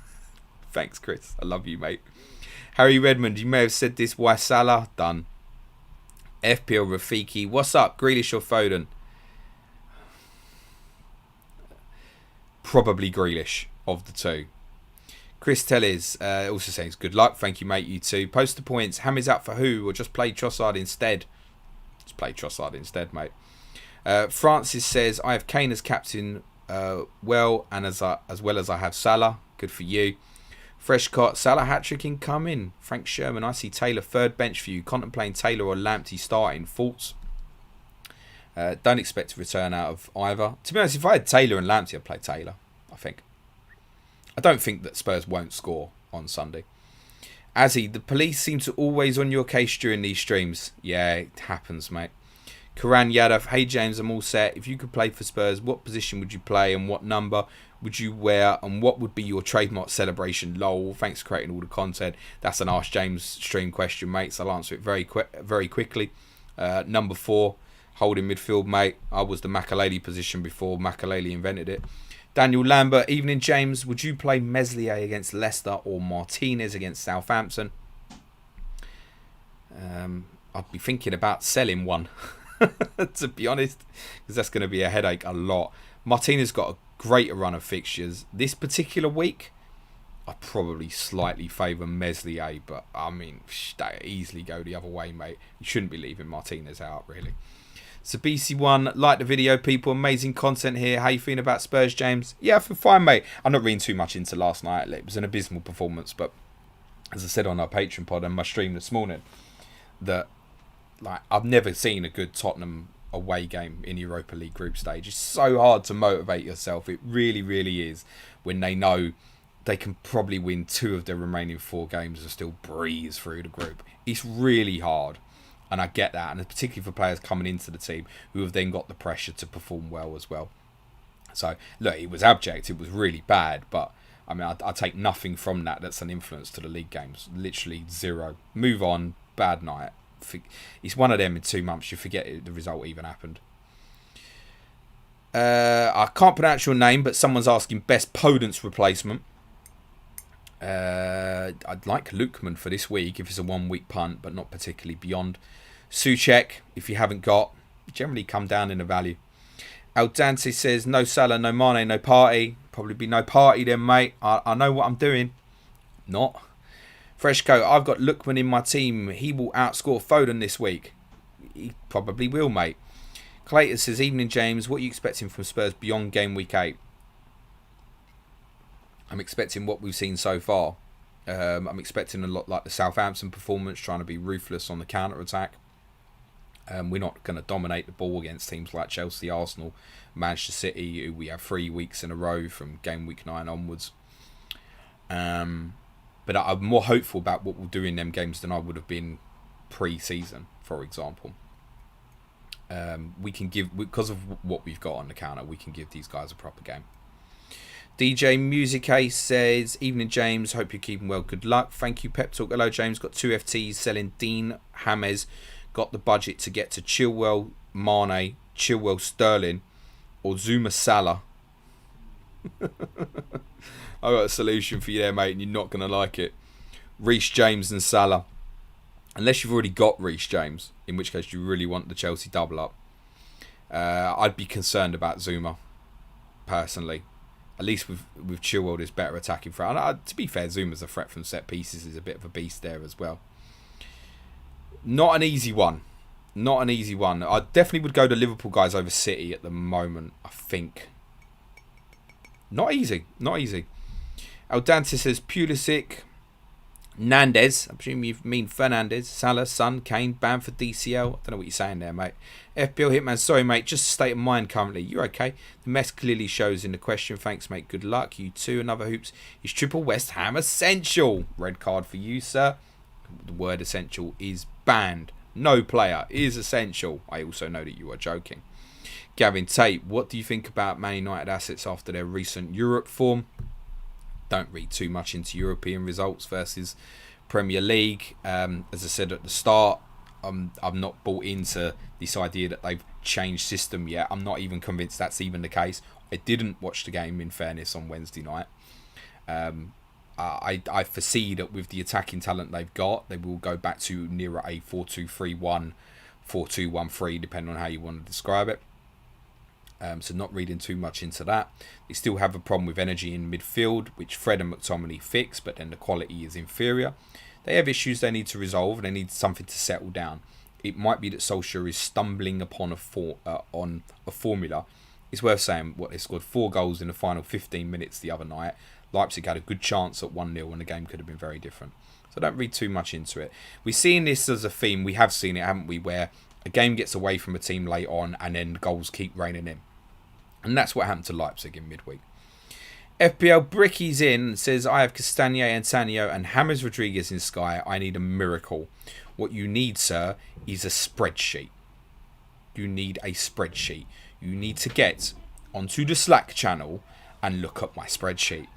Thanks, Chris. I love you, mate. Harry Redmond, you may have said this. Why Salah? Done. FPL Rafiki, what's up? Grealish or Foden? Probably Grealish of the 2. Chris Tellers also saying good luck. Thank you, mate. You too. Post the points. James out for who? Or just play Trossard instead? Just play Trossard instead, mate. Francis says, I have Kane as captain as well as I have Salah. Good for you. Freshcott, Salah hat-trick incoming. Frank Sherman, I see Taylor third bench for you. Contemplating Taylor or Lamptey starting. Thoughts? Don't expect to return out of either. To be honest, if I had Taylor and Lamptey, I'd play Taylor, I think. I don't think that Spurs won't score on Sunday. Azzy, the police seem to always on your case during these streams. Yeah, it happens, mate. Karan Yadav, hey James, I'm all set. If you could play for Spurs, what position would you play and what number would you wear and what would be your trademark celebration? Lol, thanks for creating all the content. That's an Ask James stream question, mate, so I'll answer it very quickly. Number 4, holding midfield, mate. I was the Makaleli position before Makaleli invented it. Daniel Lambert, evening James, would you play Meslier against Leicester or Martinez against Southampton? I'd be thinking about selling one, to be honest, because that's going to be a headache a lot. Martinez got a greater run of fixtures. This particular week, I probably slightly favour Meslier, but I mean, they easily go the other way, mate. You shouldn't be leaving Martinez out, really. So BC1, like the video, people. Amazing content here. How you feeling about Spurs, James? Yeah, I feel fine, mate. I'm not reading too much into last night. It was an abysmal performance, but as I said on our Patreon pod and my stream this morning, that I've never seen a good Tottenham away game in Europa League group stage. It's so hard to motivate yourself. It really, really is, when they know they can probably win 2 of their remaining 4 games and still breeze through the group. It's really hard, and I get that, and particularly for players coming into the team who have then got the pressure to perform well as well. So, look, it was abject. It was really bad, but I mean, I take nothing from that that's an influence to the league games. Literally 0. Move on. Bad night. It's one of them in 2 months. You forget the result even happened. I can't pronounce your name, but someone's asking best Podence replacement. I'd like Lukman for this week if it's a 1-week punt, but not particularly beyond. Souček, if you haven't got, generally come down in the value. Al Dante says no Salah, no Mane, no party. Probably be no party then, mate. I know what I'm doing. Not. Freshco, I've got Lookman in my team. He will outscore Foden this week. He probably will, mate. Clayton says, evening James, what are you expecting from Spurs beyond game week 8? I'm expecting what we've seen so far. I'm expecting a lot like the Southampton performance, trying to be ruthless on the counter-attack. We're not going to dominate the ball against teams like Chelsea, Arsenal, Manchester City, who we have 3 weeks in a row from game week 9 onwards. But I'm more hopeful about what we'll do in them games than I would have been pre-season, for example. We can give, because of what we've got on the counter, we can give these guys a proper game. DJ Music Ace says, evening James, hope you're keeping well, good luck. Thank you, Pep Talk. Hello James, got 2 FTs selling Dean James, got the budget to get to Chilwell, Mane, Chilwell, Sterling, or Zuma Salah. I got a solution for you there, mate, and you're not going to like it. Reece James and Salah. Unless you've already got Reece James, in which case you really want the Chelsea double up. I'd be concerned about Zuma, personally. At least with Chilwell, there's better attacking threat. And, to be fair, Zuma's a threat from set pieces. Is a bit of a beast there as well. Not an easy one. Not an easy one. I definitely would go to Liverpool guys over City at the moment, I think. Not easy. Not easy. El Dante says Pulisic, Nandez, I presume you mean Fernandez, Salah, Son, Kane, Bamford, DCL. I don't know what you're saying there, mate. FPL Hitman, sorry, mate, just a state of mind currently. You're okay. The mess clearly shows in the question. Thanks, mate. Good luck. You too. Another hoops is triple West Ham essential. Red card for you, sir. The word essential is banned. No player is essential. I also know that you are joking. Gavin Tate, what do you think about Man United assets after their recent Europe form? Don't read too much into European results versus Premier League. As I said at the start, I'm not bought into this idea that they've changed system yet. I'm not even convinced that's even the case. I didn't watch the game, in fairness, on Wednesday night. I foresee that with the attacking talent they've got, they will go back to nearer a 4-2-3-1, 4-2-1-3, depending on how you want to describe it. So not reading too much into that. They still have a problem with energy in midfield, which Fred and McTominay fix, but then the quality is inferior. They have issues they need to resolve, and they need something to settle down. It might be that Solskjaer is stumbling upon on a formula. It's worth saying, they scored 4 goals in the final 15 minutes the other night. Leipzig had a good chance at 1-0, and the game could have been very different. So don't read too much into it. We're seeing this as a theme. We have seen it, haven't we, where a game gets away from a team late on, and then goals keep raining in. And that's what happened to Leipzig in midweek. FPL Bricky's in, says, I have Castagne, Antonio and James Rodriguez in Sky. I need a miracle. What you need, sir, is a spreadsheet. you need a spreadsheet. You need to get onto the Slack channel and look up my spreadsheet.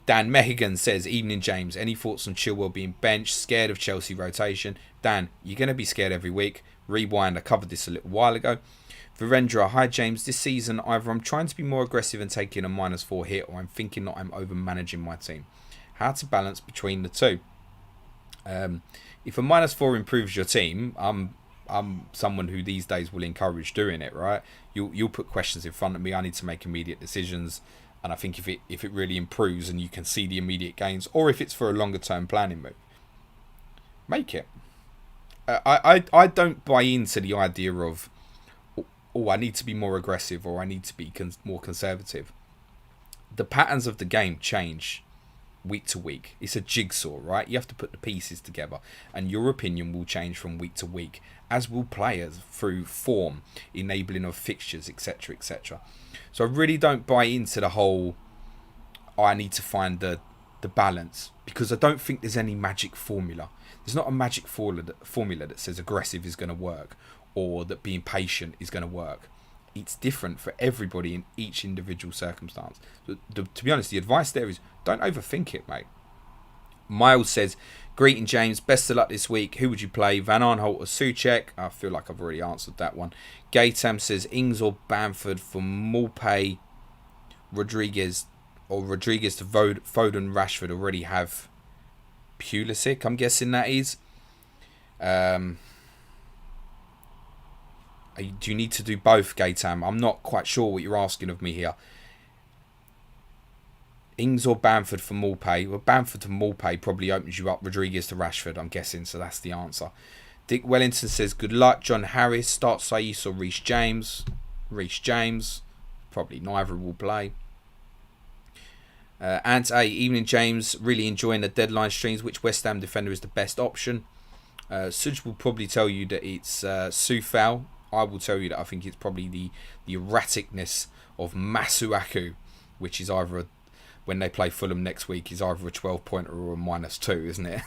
Dan Mehigan says, evening James, any thoughts on Chilwell being benched? Scared of Chelsea rotation? Dan, you're going to be scared every week. Rewind, I covered this a little while ago. Virendra, hi James, this season either I'm trying to be more aggressive and taking a -4 hit, or I'm thinking that I'm over managing my team. How to balance between the two? If a -4 improves your team, I'm someone who these days will encourage doing it, right? You'll put questions in front of me. I need to make immediate decisions, and I think if it really improves and you can see the immediate gains, or if it's for a longer term planning move, make it. I don't buy into the idea of, oh, I need to be more aggressive or I need to be more conservative. The patterns of the game change week to week. It's a jigsaw, right? You have to put the pieces together, and your opinion will change from week to week, as will players through form, enabling of fixtures, etc, etc. So I really don't buy into the whole, oh, I need to find the balance, because I don't think there's any magic formula. There's not a magic formula that says aggressive is going to work, or that being patient is going to work. It's different for everybody in each individual circumstance. To be honest, the advice there is don't overthink it, mate. Miles says, greeting James, best of luck this week. Who would you play, Van Aanholt or Souček? I feel like I've already answered that one. Gaitam says, Ings or Bamford for Maupay, Rodriguez to Foden, Rashford already have Pulisic, I'm guessing that is. Do you need to do both, Gaitam? I'm not quite sure what you're asking of me here. Ings or Bamford for Maupay? Well, Bamford to Maupay probably opens you up. Rodriguez to Rashford, I'm guessing, so that's the answer. Dick Wellington says, good luck. John Harris, start Saiss or Reece James? Reece James. Probably neither will play. Ant A, evening James, really enjoying the deadline streams. Which West Ham defender is the best option? Suj will probably tell you that it's Soufal. I will tell you that I think it's probably the erraticness of Masuaku, which is either when they play Fulham next week, is either a 12-pointer or a -2, isn't it?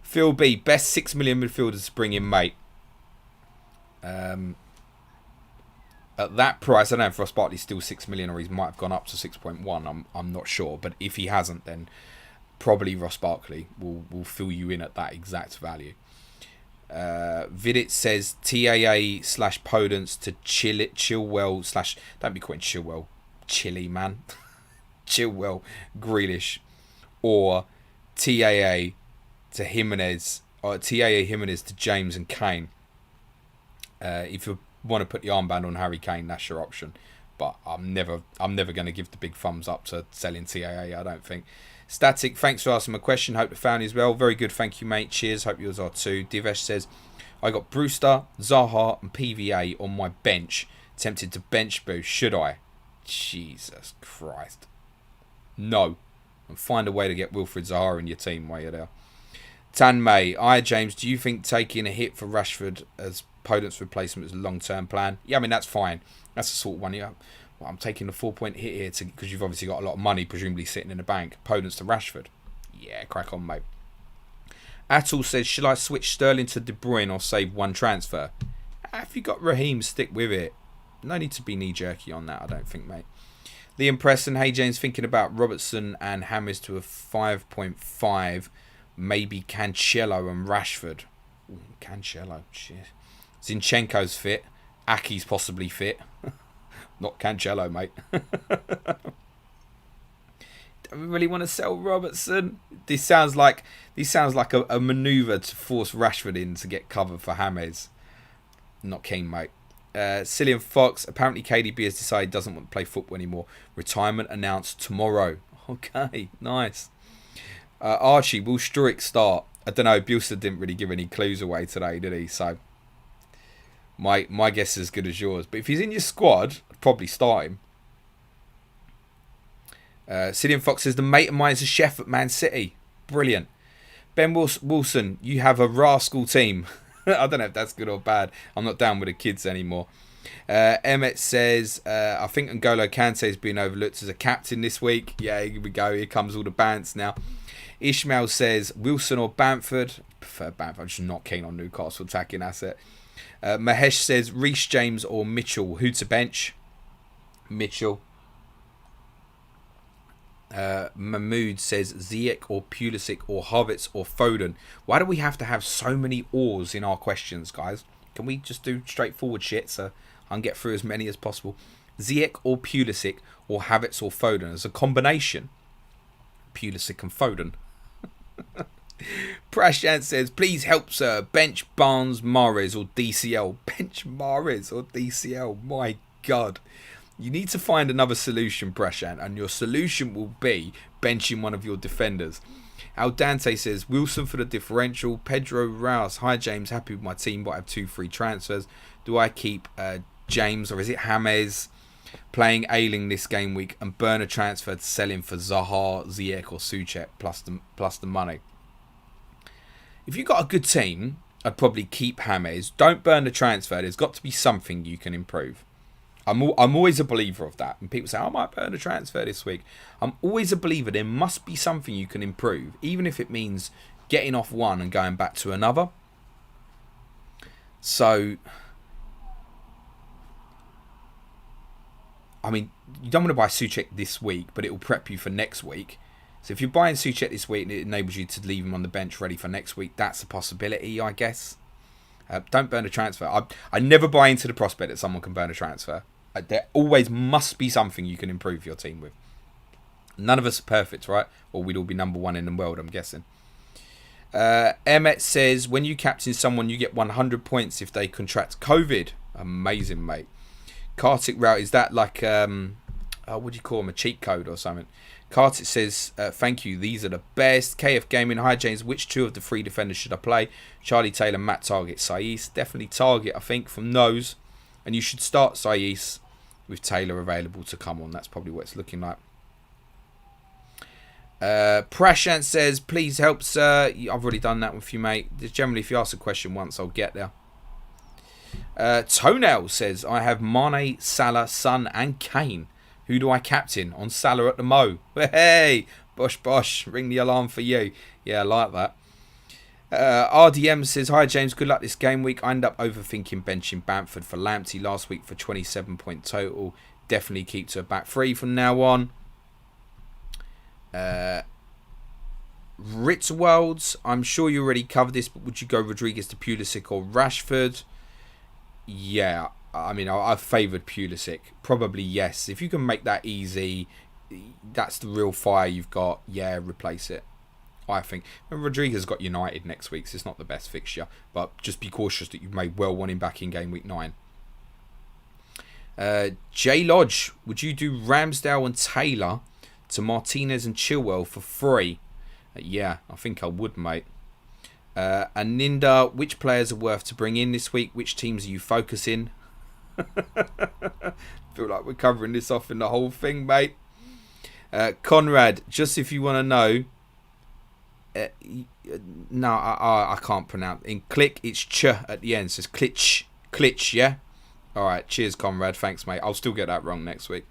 Phil B, best 6 million midfielders to bring in, mate. At that price, I don't know if Ross Barkley's still 6 million or he might have gone up to 6.1. I'm not sure, but if he hasn't, then probably Ross Barkley will fill you in at that exact value. Vidit says TAA / Podence to Chilwell / don't be calling Chilwell Chilly, man. Chilwell Grealish, or TAA to Jimenez, or TAA Jimenez to James and Kane. If you want to put the armband on Harry Kane, that's your option. But I'm never going to give the big thumbs up to selling TAA, I don't think. Static, thanks for asking my question. Hope the family is well. Very good, thank you, mate. Cheers, hope yours are too. Divesh says, I got Brewster, Zaha and PVA on my bench. Tempted to bench boost. Should I? Jesus Christ. No. And find a way to get Wilfred Zaha in your team while you're there. Tan May, hi James, do you think taking a hit for Rashford as Podence replacement is a long-term plan? Yeah, I mean, that's fine. That's the sort of one. Yeah, well, I'm taking a 4-point hit here because you've obviously got a lot of money, presumably sitting in the bank. Podence to Rashford. Yeah, crack on, mate. Atul says, shall I switch Sterling to De Bruyne or save one transfer? If you got Raheem, stick with it. No need to be knee-jerky on that, I don't think, mate. Liam Preston, hey James, thinking about Robertson and James to a 5.5. Maybe Cancelo and Rashford. Ooh, Cancelo, shit. Zinchenko's fit. Aki's possibly fit. Not Cancelo, mate. Don't we really want to sell Robertson? This sounds like a manoeuvre to force Rashford in to get cover for James. Not keen, mate. Cillian Fox, apparently KDB has decided he doesn't want to play football anymore. Retirement announced tomorrow. Okay, nice. Archie, will Struijk start? I don't know. Bielsa didn't really give any clues away today, did he? So my guess is as good as yours. But if he's in your squad, I'd probably start him. Cillian Fox says, the mate of mine is a chef at Man City. Brilliant. Ben Wilson, you have a rascal team. I don't know if that's good or bad. I'm not down with the kids anymore. Emmett says, I think N'Golo Kante has been overlooked as a captain this week. Yeah, here we go. Here comes all the bants now. Ishmael says, Wilson or Bamford? I prefer Bamford. I'm just not keen on Newcastle attacking asset. Mahesh says Reece James or Mitchell. Who to bench? Mitchell. Mahmood says Ziyech or Pulisic or Havertz or Foden. Why do we have to have so many ors in our questions, guys? Can we just do straightforward shit so I can get through as many as possible? Ziyech or Pulisic or Havertz or Foden as a combination. Pulisic and Foden. Prashant says, please help sir, bench Barnes, Mahrez or DCL. Bench Mahrez or DCL. My God. You need to find another solution, Prashant, and your solution will be benching one of your defenders. Al Dante says, Wilson for the differential. Pedro Rouse, hi James, happy with my team, but I have 2 free transfers. Do I keep James or is it James playing Ayling this game week and burn a transfer to sell him for Zaha, Ziyech or Souček plus the money? If you've got a good team, I'd probably keep James. Don't burn the transfer. There's got to be something you can improve. I'm always a believer of that. And people say, I might burn a transfer this week. I'm always a believer there must be something you can improve, even if it means getting off one and going back to another. So, I mean, you don't want to buy Souček this week, but it will prep you for next week. So if you're buying Souček this week and it enables you to leave him on the bench ready for next week, that's a possibility, I guess. Don't burn a transfer. I never buy into the prospect that someone can burn a transfer. There always must be something you can improve your team with. None of us are perfect, right? Or we'd all be number 1 in the world, I'm guessing. Emmet says, when you captain someone, you get 100 points if they contract COVID. Amazing, mate. Kartik Route, is that like, what do you call them, a cheat code or something? Kartik says, thank you, these are the best. KF Gaming, hi James, which 2 of the 3 defenders should I play? Charlie Taylor, Matt Target, Saiss. Definitely Target, I think, from those. And you should start Saiss with Taylor available to come on. That's probably what it's looking like. Prashant says, please help, sir. I've already done that with you, mate. Generally, if you ask a question once, I'll get there. Toenail says, I have Mane, Salah, Son, and Kane. Who do I captain on Salah at the Mo? Hey, bosh, ring the alarm for you. Yeah, I like that. RDM says, hi James, good luck this game week. I end up overthinking benching Bamford for Lamptey last week for 27 point total. Definitely keep to a back 3 from now on. Ritzwolds, I'm sure you already covered this, but would you go Rodriguez to Pulisic or Rashford? Yeah, I mean, I've favoured Pulisic. Probably yes. If you can make that easy, that's the real fire you've got. Yeah, replace it, I think. And Rodriguez got United next week, so it's not the best fixture. But just be cautious that you may well want him back in game week 9. J Lodge, would you do Ramsdale and Taylor to Martinez and Chilwell for free? Yeah, I think I would, mate. And Ninda, which players are worth to bring in this week? Which teams are you focusing? Feel like we're covering this off in the whole thing, mate. Conrad, just if you want to know, no, I can't pronounce. In click, it's ch at the end. So it's klitsch, yeah. All right, cheers, Conrad. Thanks, mate. I'll still get that wrong next week.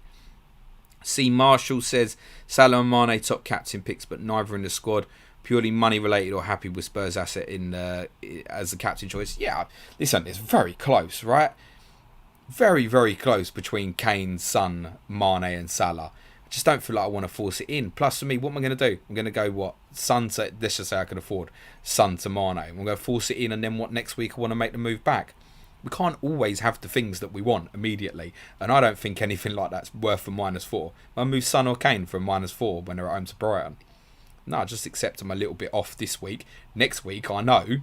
C. Marshall says Salah and Mane top captain picks, but neither in the squad. Purely money related or happy with Spurs asset in as the captain choice. Yeah, listen, it's very close, right? Very, very close between Kane, Son, Mane and Salah. I just don't feel like I want to force it in. Plus for me, what am I going to do? I'm going to go what? Son to, let's just say I can afford Son to Mane. I'm going to force it in and then what next week I want to make the move back. We can't always have the things that we want immediately. And I don't think anything like that's worth a -4. I move Son or Kane from -4 when they're at home to Brighton. No, just accept them a little bit off this week. Next week, I know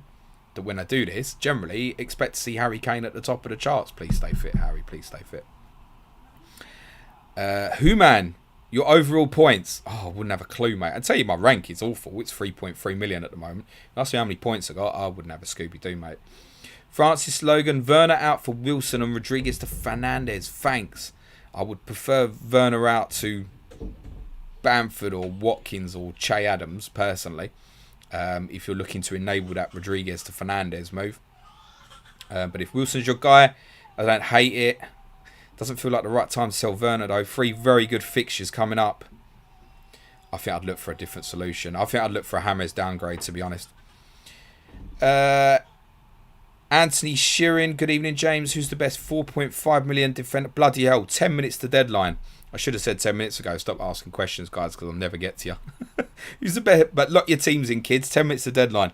that when I do this, generally expect to see Harry Kane at the top of the charts. Please stay fit, Harry. Please stay fit. Human, your overall points. Oh, I wouldn't have a clue, mate. I'd tell you my rank is awful. It's 3.3 million at the moment. That's how many points I got. I wouldn't have a Scooby-Doo, mate. Francis Logan, Werner out for Wilson and Rodriguez to Fernandes. Thanks. I would prefer Werner out to Bamford or Watkins or Che Adams, personally. If you're looking to enable that Rodriguez to Fernandes move. But if Wilson's your guy, I don't hate it. Doesn't feel like the right time to sell Werner, though. 3 very good fixtures coming up. I think I'd look for a different solution. I think I'd look for a James downgrade, to be honest. Anthony Sheeran, good evening, James. Who's the best 4.5 million defender? Bloody hell, 10 minutes to deadline. I should have said 10 minutes ago. Stop asking questions, guys, because I'll never get to you. Who's the best? But lock your teams in, kids. 10 minutes to deadline.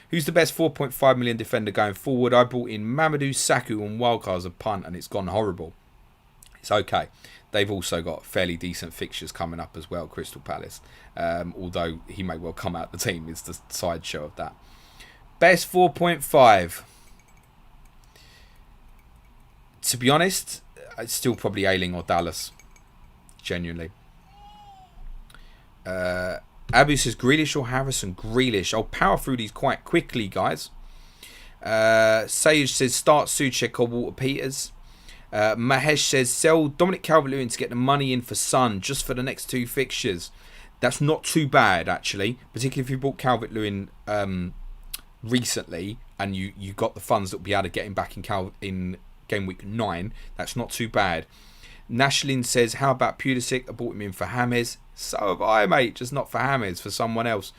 Who's the best 4.5 million defender going forward? I brought in Mamadou Sakho on wildcards of punt, and it's gone horrible. It's okay. They've also got fairly decent fixtures coming up as well, Crystal Palace. Although he may well come out the team, is the sideshow of that. Best 4.5. To be honest, it's still probably Ayling or Dallas. Genuinely. Abu says Grealish or Harrison? Grealish. I'll power through these quite quickly, guys. Sage says start Souček or Walter Peters. Mahesh says sell Dominic Calvert-Lewin to get the money in for Son just for the next 2 fixtures. That's not too bad, actually. Particularly if you bought Calvert-Lewin recently and you got the funds that will be able to get him back in game week 9. That's not too bad. Nashlin says, how about Pulisic? I bought him in for James. So have I, mate. Just not for James, for someone else.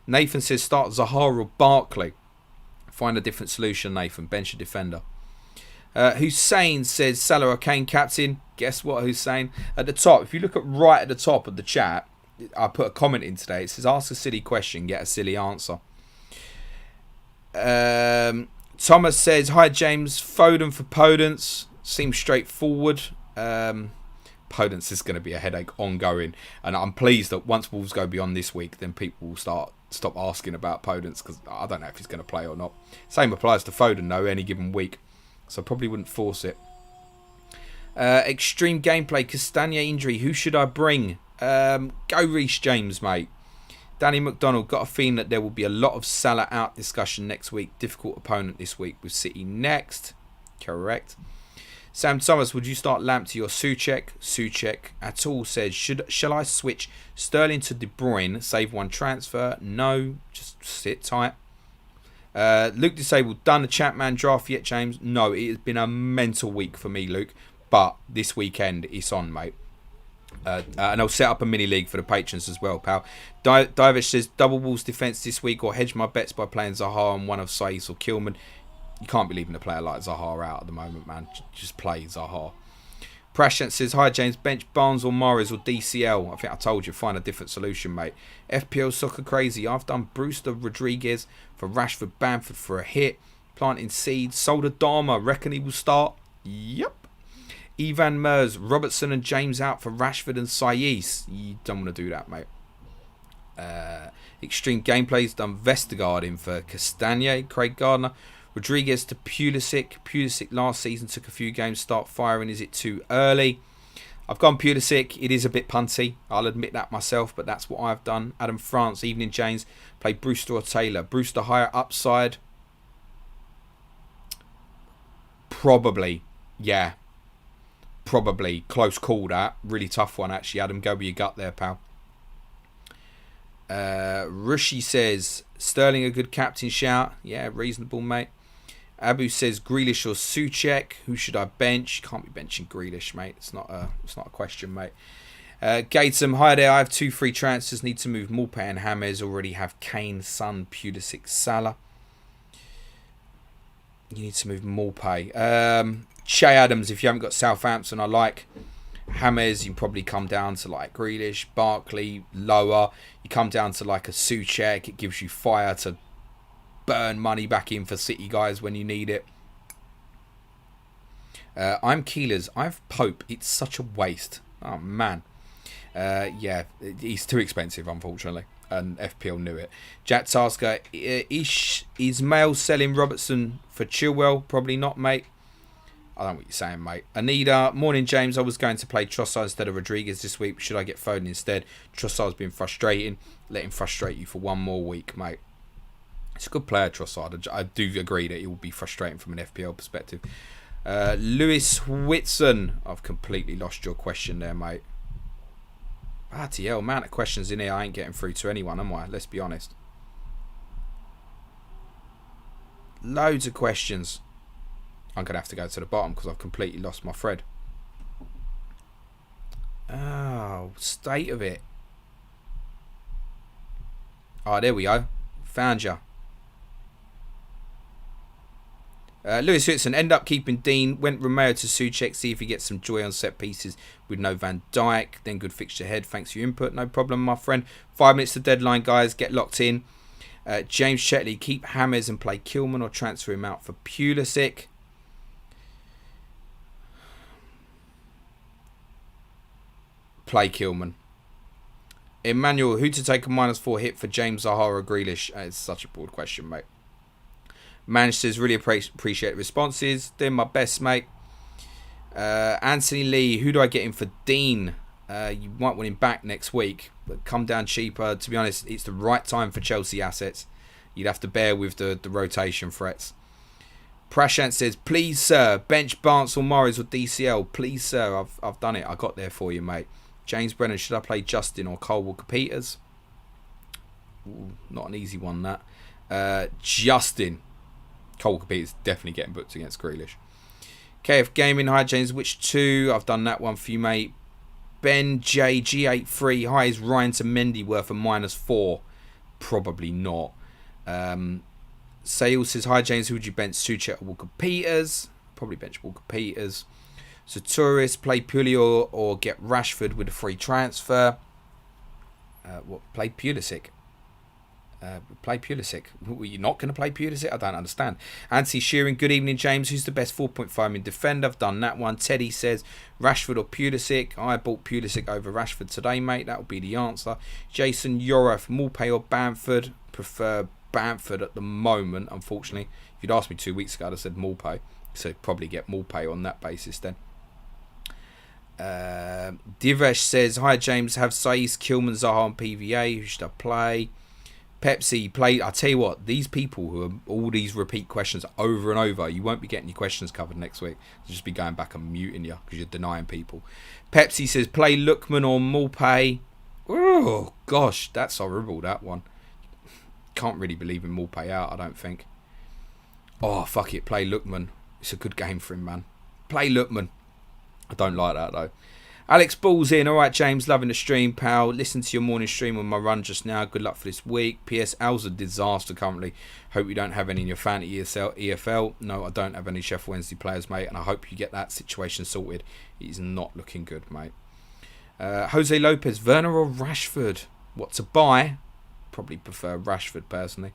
Nathan says, start Zaha or Barkley. Find a different solution, Nathan. Bench a defender. Hussein says, Salah or Kane captain. Guess what, Hussein? At the top, if you look right at the top of the chat, I put a comment in today. It says, ask a silly question, get a silly answer. Thomas says, hi, James. Foden for Podence. Seems straightforward. Podence is going to be a headache ongoing, and I'm pleased that once Wolves go beyond this week, then people will stop asking about Podence, because I don't know if he's going to play or not. Same applies to Foden though, any given week, so I probably wouldn't force it. Extreme gameplay, Castagna injury, who should I bring? Go Reece James, mate. Danny McDonald, got a feeling that there will be a lot of Salah out discussion next week. Difficult opponent this week with City next. Correct. Sam Thomas, would you start Lamptey or Souček? Souček. Atul says, shall I switch Sterling to De Bruyne, save 1 transfer? No, just sit tight. Luke Disabled, done the Chapman draft yet, James? No, it has been a mental week for me, Luke. But this weekend, it's on, mate. And I'll set up a mini league for the patrons as well, pal. Divish says, double Wolves defence this week or hedge my bets by playing Zaha on one of Saiz or Kilman. You can't be leaving a player like Zaha out at the moment, man. Just play Zaha. Prashant says, hi, James. Bench Barnes or Mahrez or DCL? I think I told you, find a different solution, mate. FPL Soccer Crazy. I've done Brewster Rodriguez for Rashford Bamford for a hit. Planting seeds. Sold Adama. Reckon he will start? Yep. Ivan Mers, Robertson and James out for Rashford and Saiz. You don't want to do that, mate. Extreme Gameplay's done Vestergaard in for Castagna. Craig Gardner. Rodriguez to Pulisic. Pulisic last season took a few games. Start firing. Is it too early? I've gone Pulisic. It is a bit punty. I'll admit that myself, but that's what I've done. Adam France, evening James. Play Brewster or Taylor. Brewster higher upside. Probably. Yeah. Probably. Close call that. Really tough one, actually. Adam, go with your gut there, pal. Rishi says, Sterling a good captain shout. Yeah, reasonable, mate. Abu says Grealish or Souček. Who should I bench? Can't be benching Grealish, mate. It's not a question, mate. Gatesum, hi there. I have 2 free transfers. Need to move Morpé and James. Already have Kane, Son, Pulisic, Salah. You need to move Morpé. Che Adams, if you haven't got Southampton, I like. James, you can probably come down to like Grealish. Barkley, lower. You come down to like a Souček. It gives you fire to burn money back in for City guys when you need it. I'm Keelers. I have Pope. It's such a waste. Oh, man. Yeah, he's too expensive, unfortunately. And FPL knew it. Jack Tasker. Is Mail selling Robertson for Chilwell? Probably not, mate. I don't know what you're saying, mate. Anita, morning, James. I was going to play Trossard instead of Rodriguez this week. Should I get Foden instead? Trossard's been frustrating. Let him frustrate you for 1 more week, mate. It's a good player, Trossard. I do agree that it will be frustrating from an FPL perspective. Lewis Whitson. I've completely lost your question there, mate. RTL, amount of questions in here I ain't getting through to anyone, am I? Let's be honest. Loads of questions. I'm going to have to go to the bottom because I've completely lost my thread. Oh, state of it. Oh, there we go. Found ya. Lewis Whitson end up keeping Dean. Went Romeo to Souček. See if he gets some joy on set pieces with no Van Dijk. Then good fixture ahead. Thanks for your input. No problem, my friend. 5 minutes to deadline, guys. Get locked in. James Chetley, keep Hammers and play Kilman or transfer him out for Pulisic. Play Kilman. Emmanuel, who to take a -4 hit for James Zaha or Grealish? It's such a broad question, mate. Manage says, really appreciate responses. Doing my best, mate. Anthony Lee, who do I get in for Dean? You might want him back next week, but come down cheaper. To be honest, it's the right time for Chelsea assets. You'd have to bear with the rotation threats. Prashant says, please, sir, bench Barnes or Morris or DCL. Please, sir, I've done it. I got there for you, mate. James Brennan, should I play Justin or Cole Walker-Peters? Not an easy one, that. Justin. Cole Walker-Peters definitely getting booked against Grealish. KF Gaming, hi James, which 2? I've done that one for you, mate. Ben JG83, hi, is Ryan to Mendy worth a -4? Probably not. Sales says, hi James, who would you bench? Souček or Walker-Peters? Probably bench Walker-Peters. So Tourist, play Pulisic or get Rashford with a free transfer. Play Pulisic. Play Pulisic. Were you not going to play Pulisic? I don't understand. Anthony Shearing, good evening, James. Who's the best 4.5 in defender? I've done that one. Teddy says, Rashford or Pulisic? I bought Pulisic over Rashford today, mate. That will be the answer. Jason Yoroff, Maupay or Bamford? Prefer Bamford at the moment, unfortunately. If you'd asked me 2 weeks ago, I'd have said Maupay. So probably get Maupay on that basis then. Divesh says, hi James, have Saiz, Kilman, Zaha and PVA. Who should I play? Pepsi, play. I tell you what, these people who are all these repeat questions over and over, you won't be getting your questions covered next week. You'll just be going back and muting you because you're denying people. Pepsi says, play Lookman or Maupay. Oh gosh, that's horrible, that one. Can't really believe in Maupay out, I don't think. Oh fuck it, play Lookman. It's a good game for him, man. Play Lookman. I don't like that though. Alex Ball's in. Alright James, loving the stream, pal. Listen to your morning stream on my run just now. Good luck for this week. PS, Al's a disaster currently. Hope you don't have any in your fantasy EFL. No, I don't have any Sheffield Wednesday players, mate, and I hope you get that situation sorted. It's not looking good, mate. Jose Lopez, Werner or Rashford? What to buy? Probably prefer Rashford personally.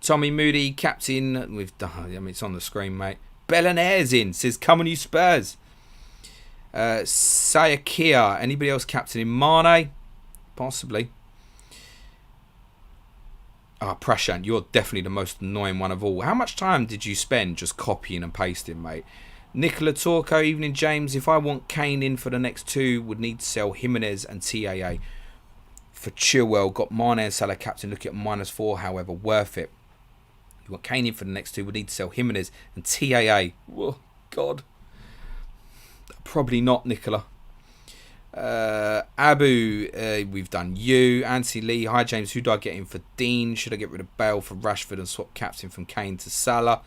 Tommy Moody, captain. It's on the screen, mate. Bellonaire's in. Says, come on you Spurs. Sayakia, anybody else captain in Mane? Possibly. Prashant, you're definitely the most annoying one of all. How much time did you spend just copying and pasting, mate? Nicola Torco, evening James. If I want Kane in for the next 2, would need to sell Jimenez and TAA. For Chilwell, got Mane and Salah captain, looking at -4, however, worth it. You want Kane in for the next 2, would need to sell Jimenez and TAA. Oh, God. Probably not, Nicola. Abu, we've done you. Anthony Lee, hi James, who do I get in for Dean? Should I get rid of Bale for Rashford and swap captain from Kane to Salah?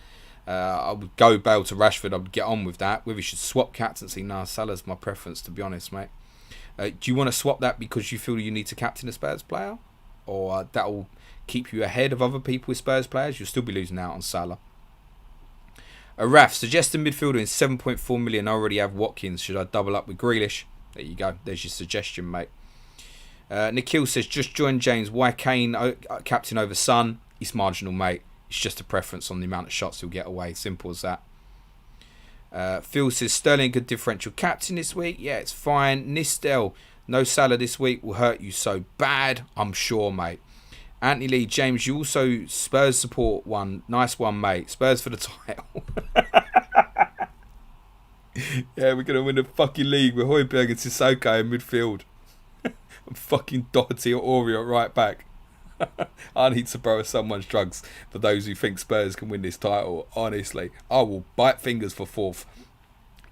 I would go Bale to Rashford. I would get on with that. Whether you should swap captaincy, nah, Salah's my preference, to be honest, mate. Do you want to swap that because you feel you need to captain a Spurs player? Or that will keep you ahead of other people with Spurs players? You'll still be losing out on Salah. Raf, suggested midfielder in 7.4 million. I already have Watkins. Should I double up with Grealish? There you go. There's your suggestion, mate. Nikhil says, just join James. Why Kane captain over Son? It's marginal, mate. It's just a preference on the amount of shots he'll get away. Simple as that. Phil says, Sterling good differential captain this week. Yeah, it's fine. Nistel, no Salah this week will hurt you so bad. I'm sure, mate. Anthony Lee, James, you also Spurs support one. Nice one, mate. Spurs for the title. Yeah, we're going to win the fucking league with Højbjerg and Sissoko in midfield. And fucking Doherty or Ori at right back. I need to borrow someone's drugs for those who think Spurs can win this title. Honestly, I will bite fingers for 4th.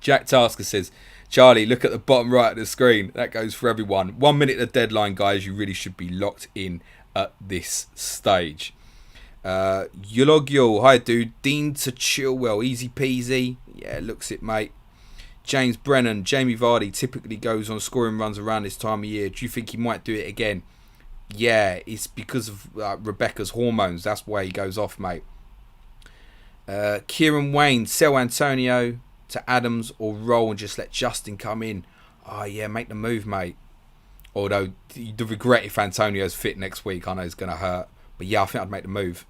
Jack Tasker says, Charlie, look at the bottom right of the screen. That goes for everyone. 1 minute of deadline, guys. You really should be locked in at this stage. Eulogio, hi dude. Dean to Chilwell, easy peasy. Yeah, looks it, mate. James Brennan, Jamie Vardy typically goes on scoring runs around this time of year. Do you think he might do it again? Yeah, it's because of Rebecca's hormones. That's why he goes off, mate. Kieran Wayne, sell Antonio to Adams or roll and just let Justin come in. Oh yeah, make the move, mate. Although the regret if Antonio's fit next week, I know it's going to hurt. But yeah, I think I'd make the move.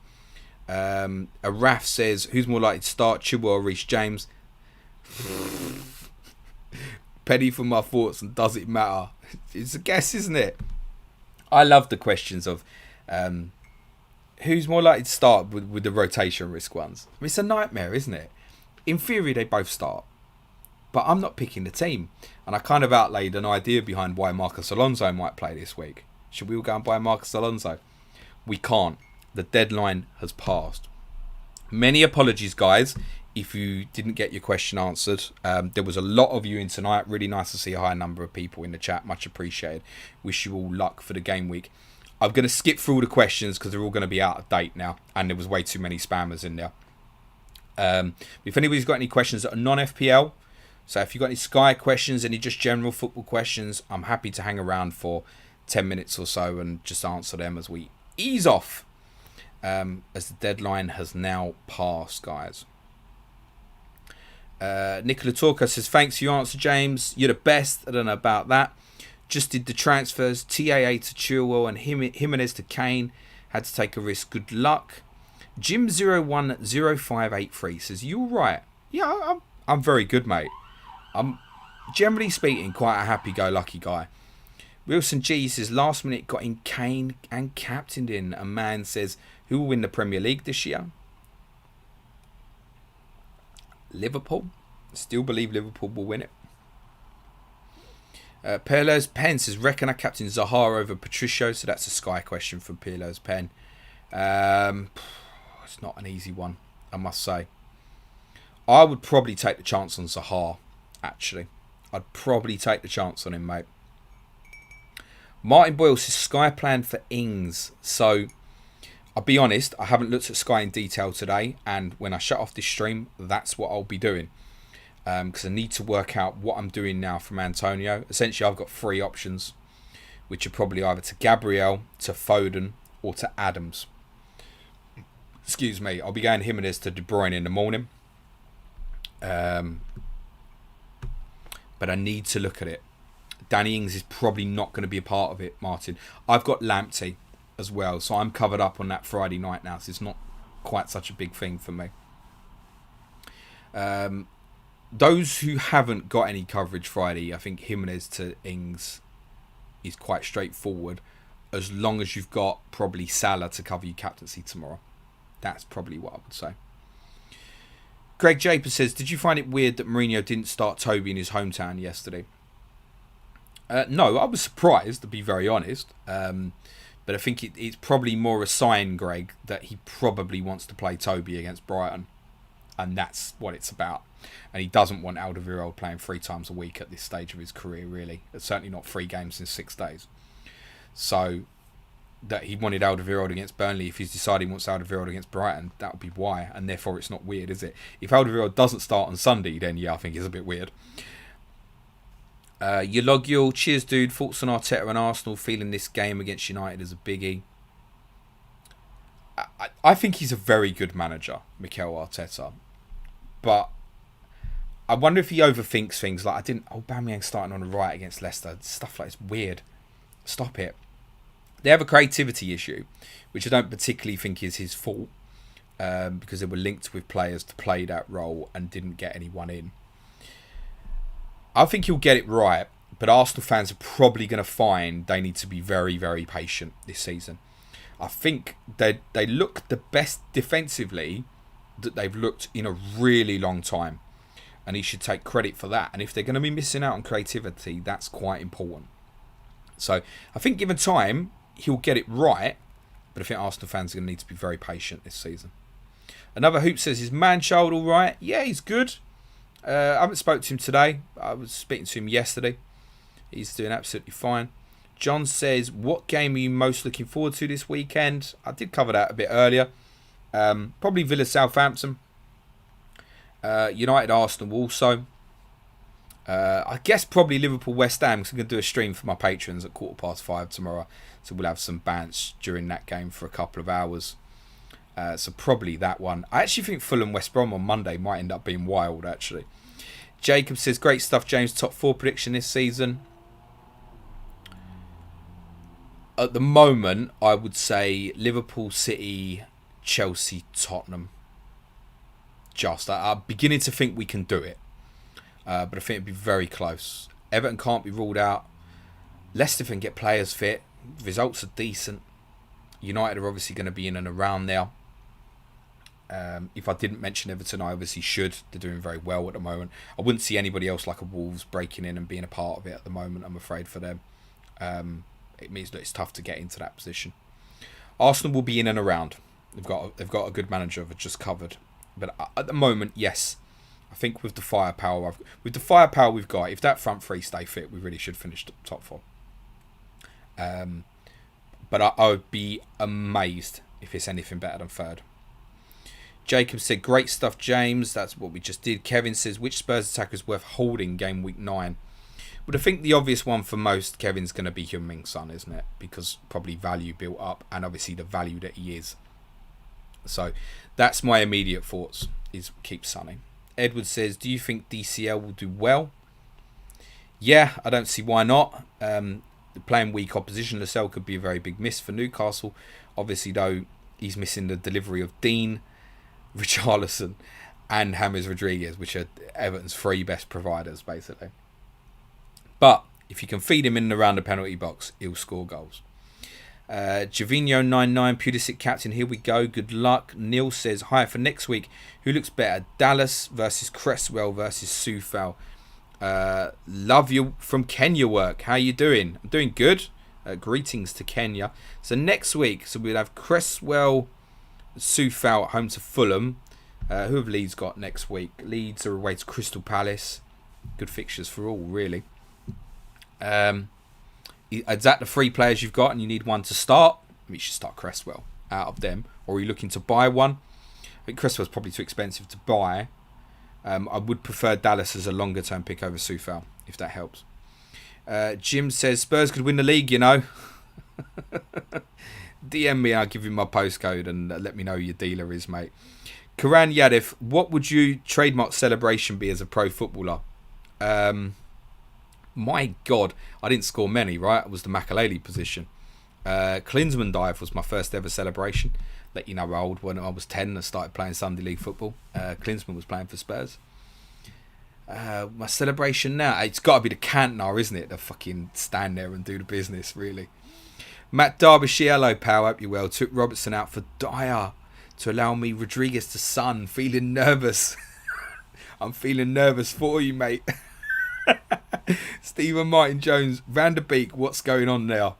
A Raf says, who's more likely to start, Chilwell or Reece James? Penny for my thoughts and does it matter? It's a guess, isn't it? I love the questions of who's more likely to start with the rotation risk ones. I mean, it's a nightmare, isn't it? In theory, they both start. But I'm not picking the team. And I kind of outlaid an idea behind why Marcus Alonso might play this week. Should we all go and buy Marcus Alonso? We can't. The deadline has passed. Many apologies, guys, if you didn't get your question answered. There was a lot of you in tonight. Really nice to see a high number of people in the chat. Much appreciated. Wish you all luck for the game week. I'm going to skip through all the questions because they're all going to be out of date now. And there was way too many spammers in there. If anybody's got any questions that are non-FPL, so if you've got any Sky questions, any just general football questions, I'm happy to hang around for 10 minutes or so and just answer them as we ease off. As the deadline has now passed, guys. Nicola Talker says, thanks for your answer, James. You're the best. I don't know about that. Just did the transfers. TAA to Chilwell and Jimenez to Kane. Had to take a risk. Good luck. Jim010583 says, you all right? Yeah, I'm very good, mate. I'm generally speaking quite a happy-go-lucky guy. Wilson G says, last minute got in Kane and captained in. A man says, who will win the Premier League this year? Liverpool. Still believe Liverpool will win it. Pirlo's Pen says, reckon I captain Zaha over Patricio. So that's a Sky question from Pirlo's Pen. It's not an easy one, I must say. I would probably take the chance on Zaha, actually. I'd probably take the chance on him, mate. Martin Boyle says, Sky plan for Ings. So, I'll be honest, I haven't looked at Sky in detail today. And when I shut off this stream, that's what I'll be doing. Because I need to work out what I'm doing now from Antonio. Essentially, I've got 3 options, which are probably either to Gabriel, to Foden, or to Adams. Excuse me. I'll be going Jimenez to De Bruyne in the morning. But I need to look at it. Danny Ings is probably not going to be a part of it, Martin. I've got Lamptey as well, so I'm covered up on that Friday night now, so it's not quite such a big thing for me. Those who haven't got any coverage Friday, I think Jimenez to Ings is quite straightforward, as long as you've got probably Salah to cover your captaincy tomorrow. That's probably what I would say. Greg Japer says, did you find it weird that Mourinho didn't start Toby in his hometown yesterday? No, I was surprised, to be very honest. But I think it's probably more a sign, Greg, that he probably wants to play Toby against Brighton. And that's what it's about. And he doesn't want Alderweireld playing 3 times a week at this stage of his career, really. It's certainly not 3 games in 6 days. So, that he wanted Alderweireld against Burnley, if he's decided he wants Alderweireld against Brighton, that would be why. And therefore, it's not weird, is it? If Alderweireld doesn't start on Sunday, then yeah, I think it's a bit weird. Yologul, cheers, dude. Thoughts on Arteta and Arsenal feeling this game against United as a biggie? I think he's a very good manager, Mikel Arteta. But I wonder if he overthinks things. Like, Aubameyang starting on the right against Leicester. Stuff like it's weird. Stop it. They have a creativity issue, which I don't particularly think is his fault, because they were linked with players to play that role and didn't get anyone in. I think he'll get it right, but Arsenal fans are probably going to find they need to be very, very patient this season. I think they look the best defensively that they've looked in a really long time, and he should take credit for that. And if they're going to be missing out on creativity, that's quite important. So I think given time, he'll get it right, but I think Arsenal fans are going to need to be very patient this season. Another Hoop says, is Manchild all right? Yeah, he's good. I haven't spoken to him today. I was speaking to him yesterday. He's doing absolutely fine. John says, what game are you most looking forward to this weekend? I did cover that a bit earlier. Probably Villa Southampton. United Arsenal also. I guess probably Liverpool West Ham, because I'm going to do a stream for my patrons at 5:15 tomorrow. So we'll have some bants during that game for a couple of hours. So probably that one. I actually think Fulham West Brom on Monday might end up being wild, actually. Jacob says, great stuff, James. Top 4 prediction this season. At the moment, I would say Liverpool, City, Chelsea, Tottenham. I'm beginning to think we can do it. But I think it'd be very close. Everton can't be ruled out. Leicester can get players fit. Results are decent. United are obviously going to be in and around there. If I didn't mention Everton, I obviously should. They're doing very well at the moment. I wouldn't see anybody else like a Wolves breaking in and being a part of it at the moment, I'm afraid, for them. It means that it's tough to get into that position. Arsenal will be in and around. They've got a good manager I've just covered. But at the moment, yes. I think with the firepower we've got, if that front three stay fit, we really should finish the top 4. But I would be amazed if it's anything better than 3rd. Jacob said, great stuff, James. That's what we just did. Kevin says, which Spurs attacker is worth holding game week 9? But I think the obvious one for most, Kevin's going to be Heung-min Son, isn't it? Because probably value built up and obviously the value that he is. So that's my immediate thoughts, is keep Sonny. Edward says, do you think DCL will do well? Yeah, I don't see why not. Playing weak opposition, Lascelles could be a very big miss for Newcastle. Obviously, though, he's missing the delivery of Dean, Richarlison and James Rodriguez, which are Everton's 3 best providers, basically. But if you can feed him in and around the penalty box, he'll score goals. Javinho99, Pulisic captain, here we go. Good luck. Neil says, hi, for next week, who looks better? Dallas versus Cresswell versus Soufal. Love you from Kenya work. How you doing? I'm doing good. Greetings to Kenya. So next week, we'll have Cresswell, Soufal at home to Fulham. Who have Leeds got next week? Leeds are away to Crystal Palace. Good fixtures for all, really. Is that the 3 players you've got and you need one to start? You should start Cresswell out of them. Or are you looking to buy one? I think Cresswell's probably too expensive to buy. I would prefer Dallas as a longer term pick over Soufal, if that helps. Jim says Spurs could win the league, you know. DM me and I'll give you my postcode and let me know who your dealer is, mate. Karan Yadif, what would your trademark celebration be as a pro footballer? My God, I didn't score many, right? It was the Makaleli position. Klinsmann dive was my first ever celebration. Let you know how old. When I was 10, I started playing Sunday League football. Klinsmann was playing for Spurs. My celebration now, it's got to be the Cantona, isn't it? To fucking stand there and do the business, really. Matt Derbyshire, hello pal, hope you're well. Took Robertson out for Dyer to allow me Rodriguez to Son. Feeling nervous. I'm feeling nervous for you, mate. Stephen Martin Jones, Van der Beek, what's going on there?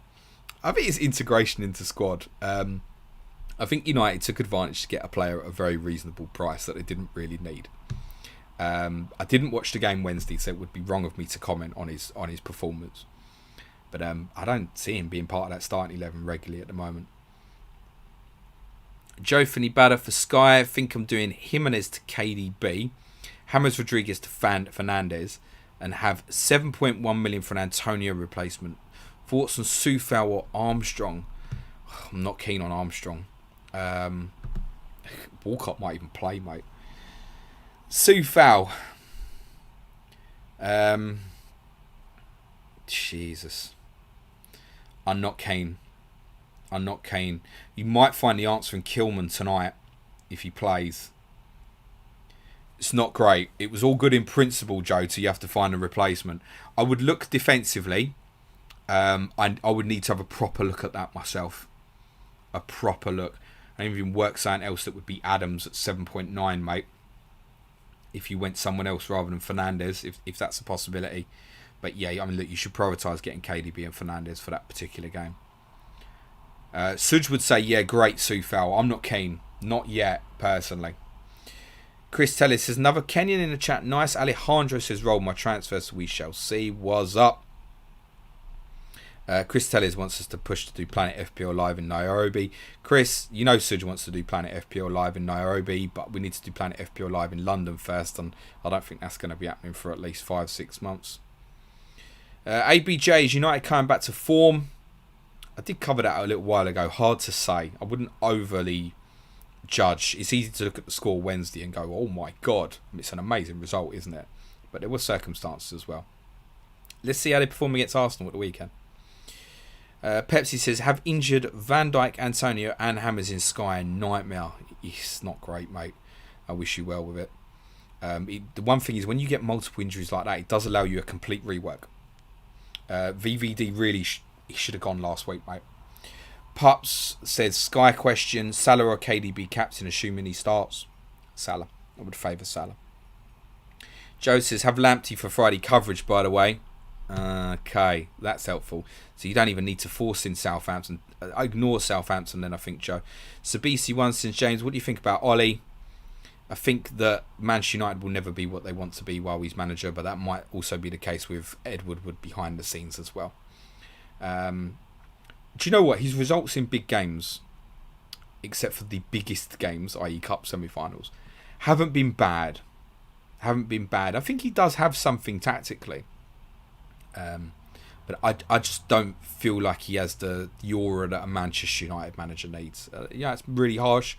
I think it's integration into squad. I think United took advantage to get a player at a very reasonable price that they didn't really need. I didn't watch the game Wednesday, so it would be wrong of me to comment on his performance. But I don't see him being part of that starting 11 regularly at the moment. Joe Finney-Batter for Sky. I think I'm doing Jimenez to KDB, James Rodriguez to Fernandes, and have 7.1 million for an Antonio replacement. Thoughts on Soufal or Armstrong? I'm not keen on Armstrong. Walcott might even play, mate. Soufal. Jesus. I'm not keen. You might find the answer in Kilman tonight if he plays. It's not great. It was all good in principle, Joe, till you have to find a replacement. I would look defensively. I would need to have a proper look at that myself. A proper look. I even work something else that would be Adams at 7.9, mate. If you went someone else rather than Fernandes, if that's a possibility. But yeah, I mean, look, you should prioritise getting KDB and Fernandes for that particular game. Suj would say, yeah, great Soufal. I'm not keen. Not yet, personally. Chris Tellis says, another Kenyan in the chat. Nice. Alejandro says, roll my transfers. We shall see. What's up? Chris Tellis wants us to push to do Planet FPL Live in Nairobi. Chris, you know Suj wants to do Planet FPL Live in Nairobi, but we need to do Planet FPL Live in London first, and I don't think that's going to be happening for at least 5-6 months. ABJ, is United coming back to form? I did cover that a little while ago. Hard to say. I wouldn't overly judge. It's easy to look at the score Wednesday and go, oh my God, it's an amazing result, isn't it? But there were circumstances as well. Let's see how they perform against Arsenal at the weekend. Pepsi says, have injured Van Dijk, Antonio and Hammers in Sky. Nightmare. It's not great, mate. I wish you well with it. The one thing is, when you get multiple injuries like that, it does allow you a complete rework. VVD really he should have gone last week, mate. Pups says, Sky question, Salah or KDB captain assuming he starts? Salah. I would favour Salah. Joe says, have Lamptey for Friday coverage, by the way. Okay, that's helpful. So you don't even need to force in Southampton. Ignore Southampton then, I think, Joe. Sabisi one since James, what do you think about Ollie? I think that Manchester United will never be what they want to be while he's manager, but that might also be the case with Ed Woodward behind the scenes as well. Do you know what? His results in big games, except for the biggest games, i.e. cup semi-finals, haven't been bad. I think he does have something tactically. But I just don't feel like he has the aura that a Manchester United manager needs. It's really harsh.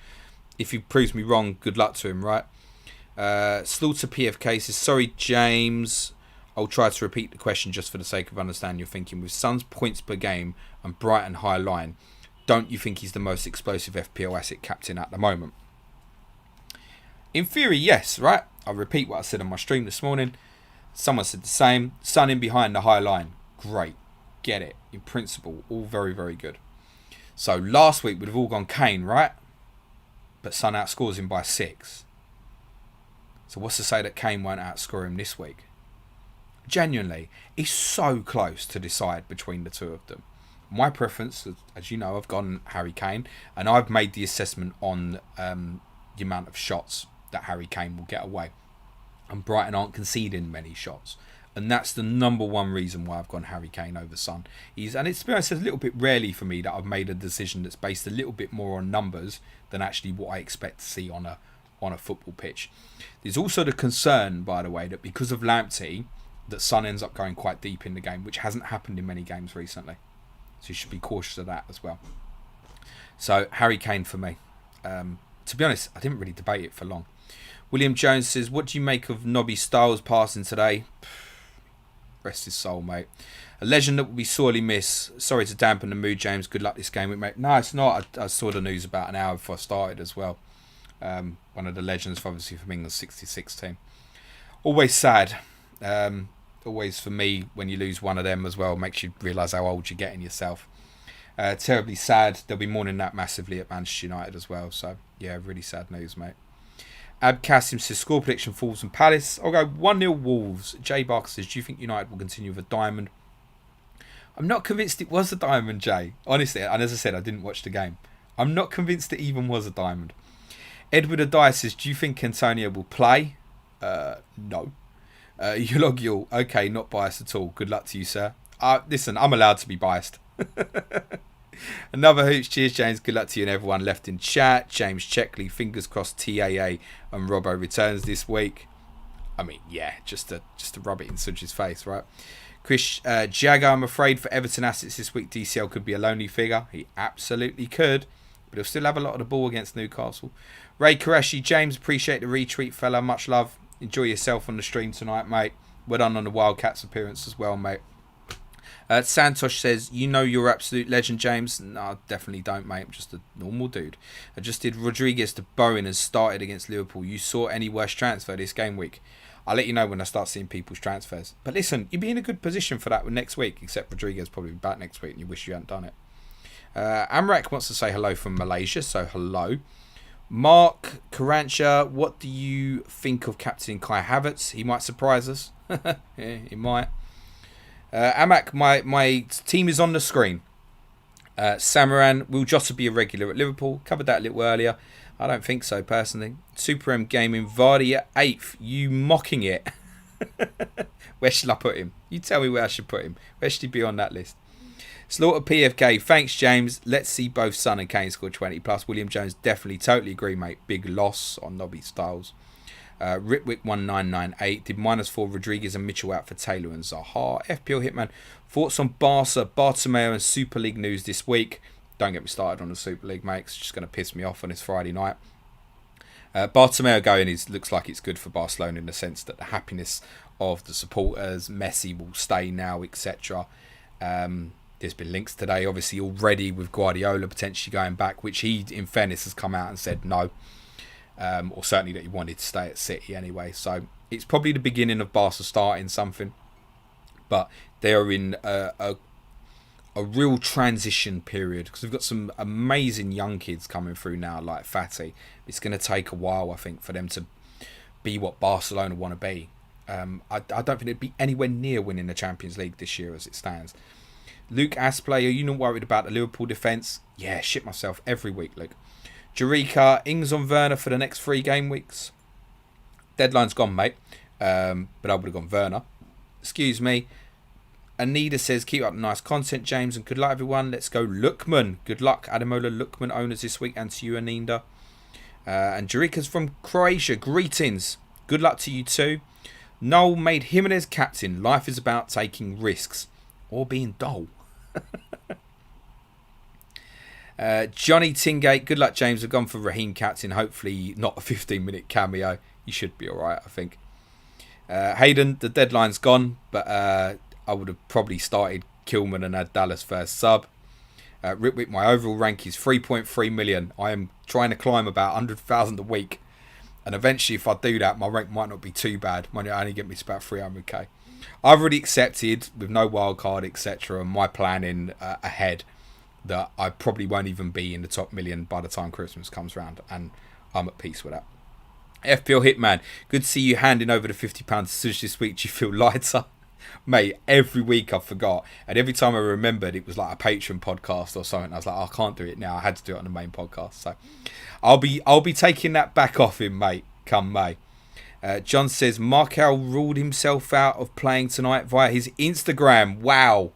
If he proves me wrong, good luck to him, right? Slaughter PFK says, sorry, James. I'll try to repeat the question just for the sake of understanding your thinking. With Son's points per game and Brighton high line, don't you think he's the most explosive FPL asset captain at the moment? In theory, yes, right? I'll repeat what I said on my stream this morning. Someone said the same. Son in behind the high line. Great. Get it. In principle, all very, very good. So last week we'd have all gone Kane, right? But Son outscores him by 6. So what's to say that Kane won't outscore him this week? Genuinely, it's so close to decide between the two of them. My preference, as you know, I've gone Harry Kane, and I've made the assessment on the amount of shots that Harry Kane will get away. And Brighton aren't conceding many shots. And that's the number one reason why I've gone Harry Kane over Son. And it's, to be honest, a little bit rarely for me that I've made a decision that's based a little bit more on numbers than actually what I expect to see on a football pitch. There's also the concern, by the way, that because of Lamptey, that Son ends up going quite deep in the game, which hasn't happened in many games recently. So you should be cautious of that as well. So Harry Kane for me. To be honest, I didn't really debate it for long. William Jones says, what do you make of Nobby Styles passing today? Rest his soul, mate. A legend that will be sorely missed. Sorry to dampen the mood, James. Good luck this game week, mate. No, it's not. I saw the news about an hour before I started as well. One of the legends, obviously, from England's 66 team. Always sad. Always for me, when you lose one of them as well, makes you realise how old you're getting yourself. Terribly sad. They'll be mourning that massively at Manchester United as well. So, yeah, really sad news, mate. Ab Kasim says, score prediction, Wolves and Palace. I'll go 1-0 Wolves. Jay Barker says, do you think United will continue with a diamond? I'm not convinced it was a diamond, Jay. Honestly, and as I said, I didn't watch the game. I'm not convinced it even was a diamond. Edward Adai says, do you think Antonio will play? No. Yulog, okay, not biased at all. Good luck to you, sir. Listen, I'm allowed to be biased. Another hoops. Cheers, James. Good luck to you and everyone left in chat. James Checkley, fingers crossed TAA and Robbo returns this week. I mean, yeah, just to rub it in Sudge's face, right? Chris Jagger, I'm afraid for Everton assets this week, DCL could be a lonely figure. He absolutely could, but he'll still have a lot of the ball against Newcastle. Ray Qureshi, James, appreciate the retweet, fella. Much love. Enjoy yourself on the stream tonight, mate. Well done on the Wildcats appearance as well, mate. Santosh says, you know you're absolute legend, James. No, I definitely don't, mate. I'm just a normal dude. I just did Rodriguez to Bowen has started against Liverpool. You saw any worse transfer this game week? I'll let you know when I start seeing people's transfers. But listen, you'd be in a good position for that next week, except Rodriguez probably be back next week and you wish you hadn't done it. Amrak wants to say hello from Malaysia, so hello. Mark Karancha, what do you think of Captain Kai Havertz? He might surprise us. Yeah, he might. Amak, my team is on the screen. Samaran, will Jota be a regular at Liverpool? Covered that a little earlier. I don't think so, personally. Super M Gaming, Vardy at 8th. You mocking it. Where shall I put him? You tell me where I should put him. Where should he be on that list? Slaughter PFK, thanks, James. Let's see both Son and Kane score 20 plus. William Jones, definitely, totally agree, mate. Big loss on Nobby Styles. Ritwick 1998 did -4 Rodriguez and Mitchell out for Taylor and Zaha. FPL Hitman, thoughts on Barca, Bartomeu and Super League news this week? Don't get me started on the Super League, mate. It's just going to piss me off on this Friday night. Bartomeu going looks like it's good for Barcelona in the sense that the happiness of the supporters, Messi will stay now, etc. There's been links today, obviously, already with Guardiola potentially going back, which he, in fairness, has come out and said no. Or certainly that he wanted to stay at City anyway. So it's probably the beginning of Barca starting something. But they are in a real transition period because we've got some amazing young kids coming through now, like Fati. It's going to take a while, I think, for them to be what Barcelona want to be. I don't think they'd be anywhere near winning the Champions League this year as it stands. Luke Aspley, are you not worried about the Liverpool defence? Yeah, shit myself every week, Luke. Jerica, Ings on Werner for the next 3 game weeks. Deadline's gone, mate. But I would have gone Werner. Excuse me. Anita says, keep up the nice content, James, and good luck, everyone. Let's go, Lookman. Good luck, Adamola Lookman owners this week, and to you, Anita. And Jerica's from Croatia. Greetings. Good luck to you too. Noel made Jimenez captain. Life is about taking risks or being dull. Johnny Tingate, good luck, James. I've gone for Raheem captain. Hopefully not a 15-minute cameo. You should be alright, I think. Hayden, the deadline's gone, but I would have probably started Kilman and had Dallas first sub. Ripwick, my overall rank is 3.3 million. I am trying to climb about 100,000 a week. And eventually, if I do that, my rank might not be too bad. Might only get me to about 300k. I've already accepted, with no wildcard, etc., my planning ahead, that I probably won't even be in the top million by the time Christmas comes around. And I'm at peace with that. FPL Hitman, good to see you handing over the £50 to Sush this week. Do you feel lighter? Mate, every week I forgot. And every time I remembered, it was like a Patreon podcast or something. I was like, oh, I can't do it now. I had to do it on the main podcast. So I'll be taking that back off him, mate, come May. John says, Markel ruled himself out of playing tonight via his Instagram. Wow.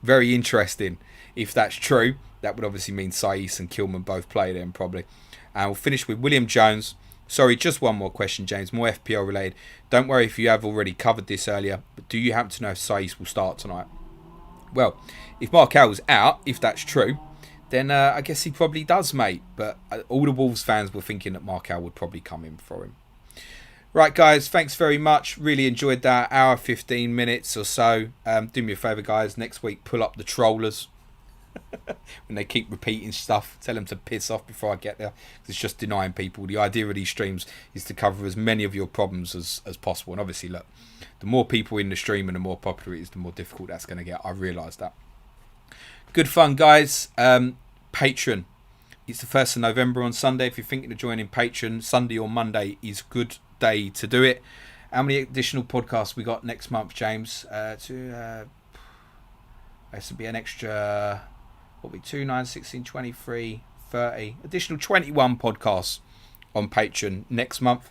Very interesting. If that's true, that would obviously mean Saiss and Kilman both play then probably. And we'll finish with William Jones. Sorry, just one more question, James. More FPL related. Don't worry if you have already covered this earlier, but do you happen to know if Saiss will start tonight? Well, if Markel's out, if that's true, then I guess he probably does, mate. But all the Wolves fans were thinking that Markel would probably come in for him. Right, guys, thanks very much. Really enjoyed that. Hour, 15 minutes or so. Do me a favour, guys. Next week, pull up the trollers. When they keep repeating stuff, tell them to piss off before I get there. It's just denying people. The idea of these streams is to cover as many of your problems as possible. And obviously, look, the more people in the stream and the more popular it is, the more difficult that's going to get. I realise that. Good fun, guys. Patreon. It's the 1st of November on Sunday. If you're thinking of joining Patreon, Sunday or Monday is a good day to do it. How many additional podcasts we got next month, James? This will be an extra... What will be 2, 9, 16, 23, 30, additional 21 podcasts on Patreon next month,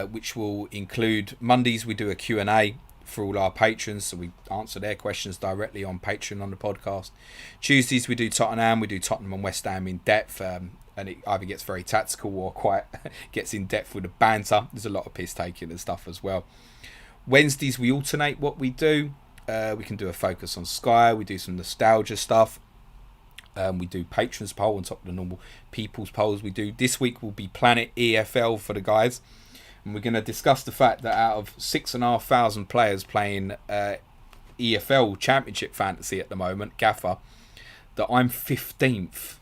which will include Mondays. We do a Q&A for all our patrons, so we answer their questions directly on Patreon on the podcast. Tuesdays we do Tottenham. We do Tottenham and West Ham in depth, and it either gets very tactical or quite gets in depth with the banter. There's a lot of piss taking and stuff as well. Wednesdays we alternate what we do. We can do a focus on Sky. We do some nostalgia stuff. We do patrons poll on top of the normal people's polls. We do this week will be Planet EFL for the guys, and we're going to discuss the fact that out of 6,500 players playing EFL Championship Fantasy at the moment, Gaffer, that I'm 15th,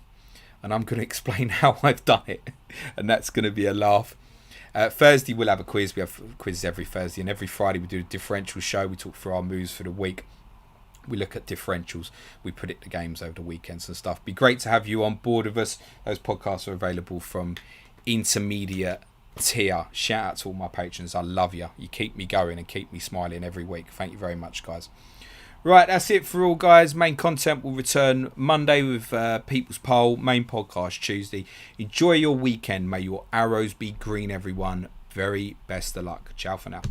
and I'm going to explain how I've done it, and that's going to be a laugh. Thursday we'll have a quiz. We have quizzes every Thursday, and every Friday we do a differential show. We talk through our moves for the week. We look at differentials. We predict the games over the weekends and stuff. Be great to have you on board with us. Those podcasts are available from intermediate tier. Shout out to all my patrons. I love you. You keep me going and keep me smiling every week. Thank you very much, guys. Right, that's it for all, guys. Main content will return Monday with People's Poll. Main podcast Tuesday. Enjoy your weekend. May your arrows be green, everyone. Very best of luck. Ciao for now.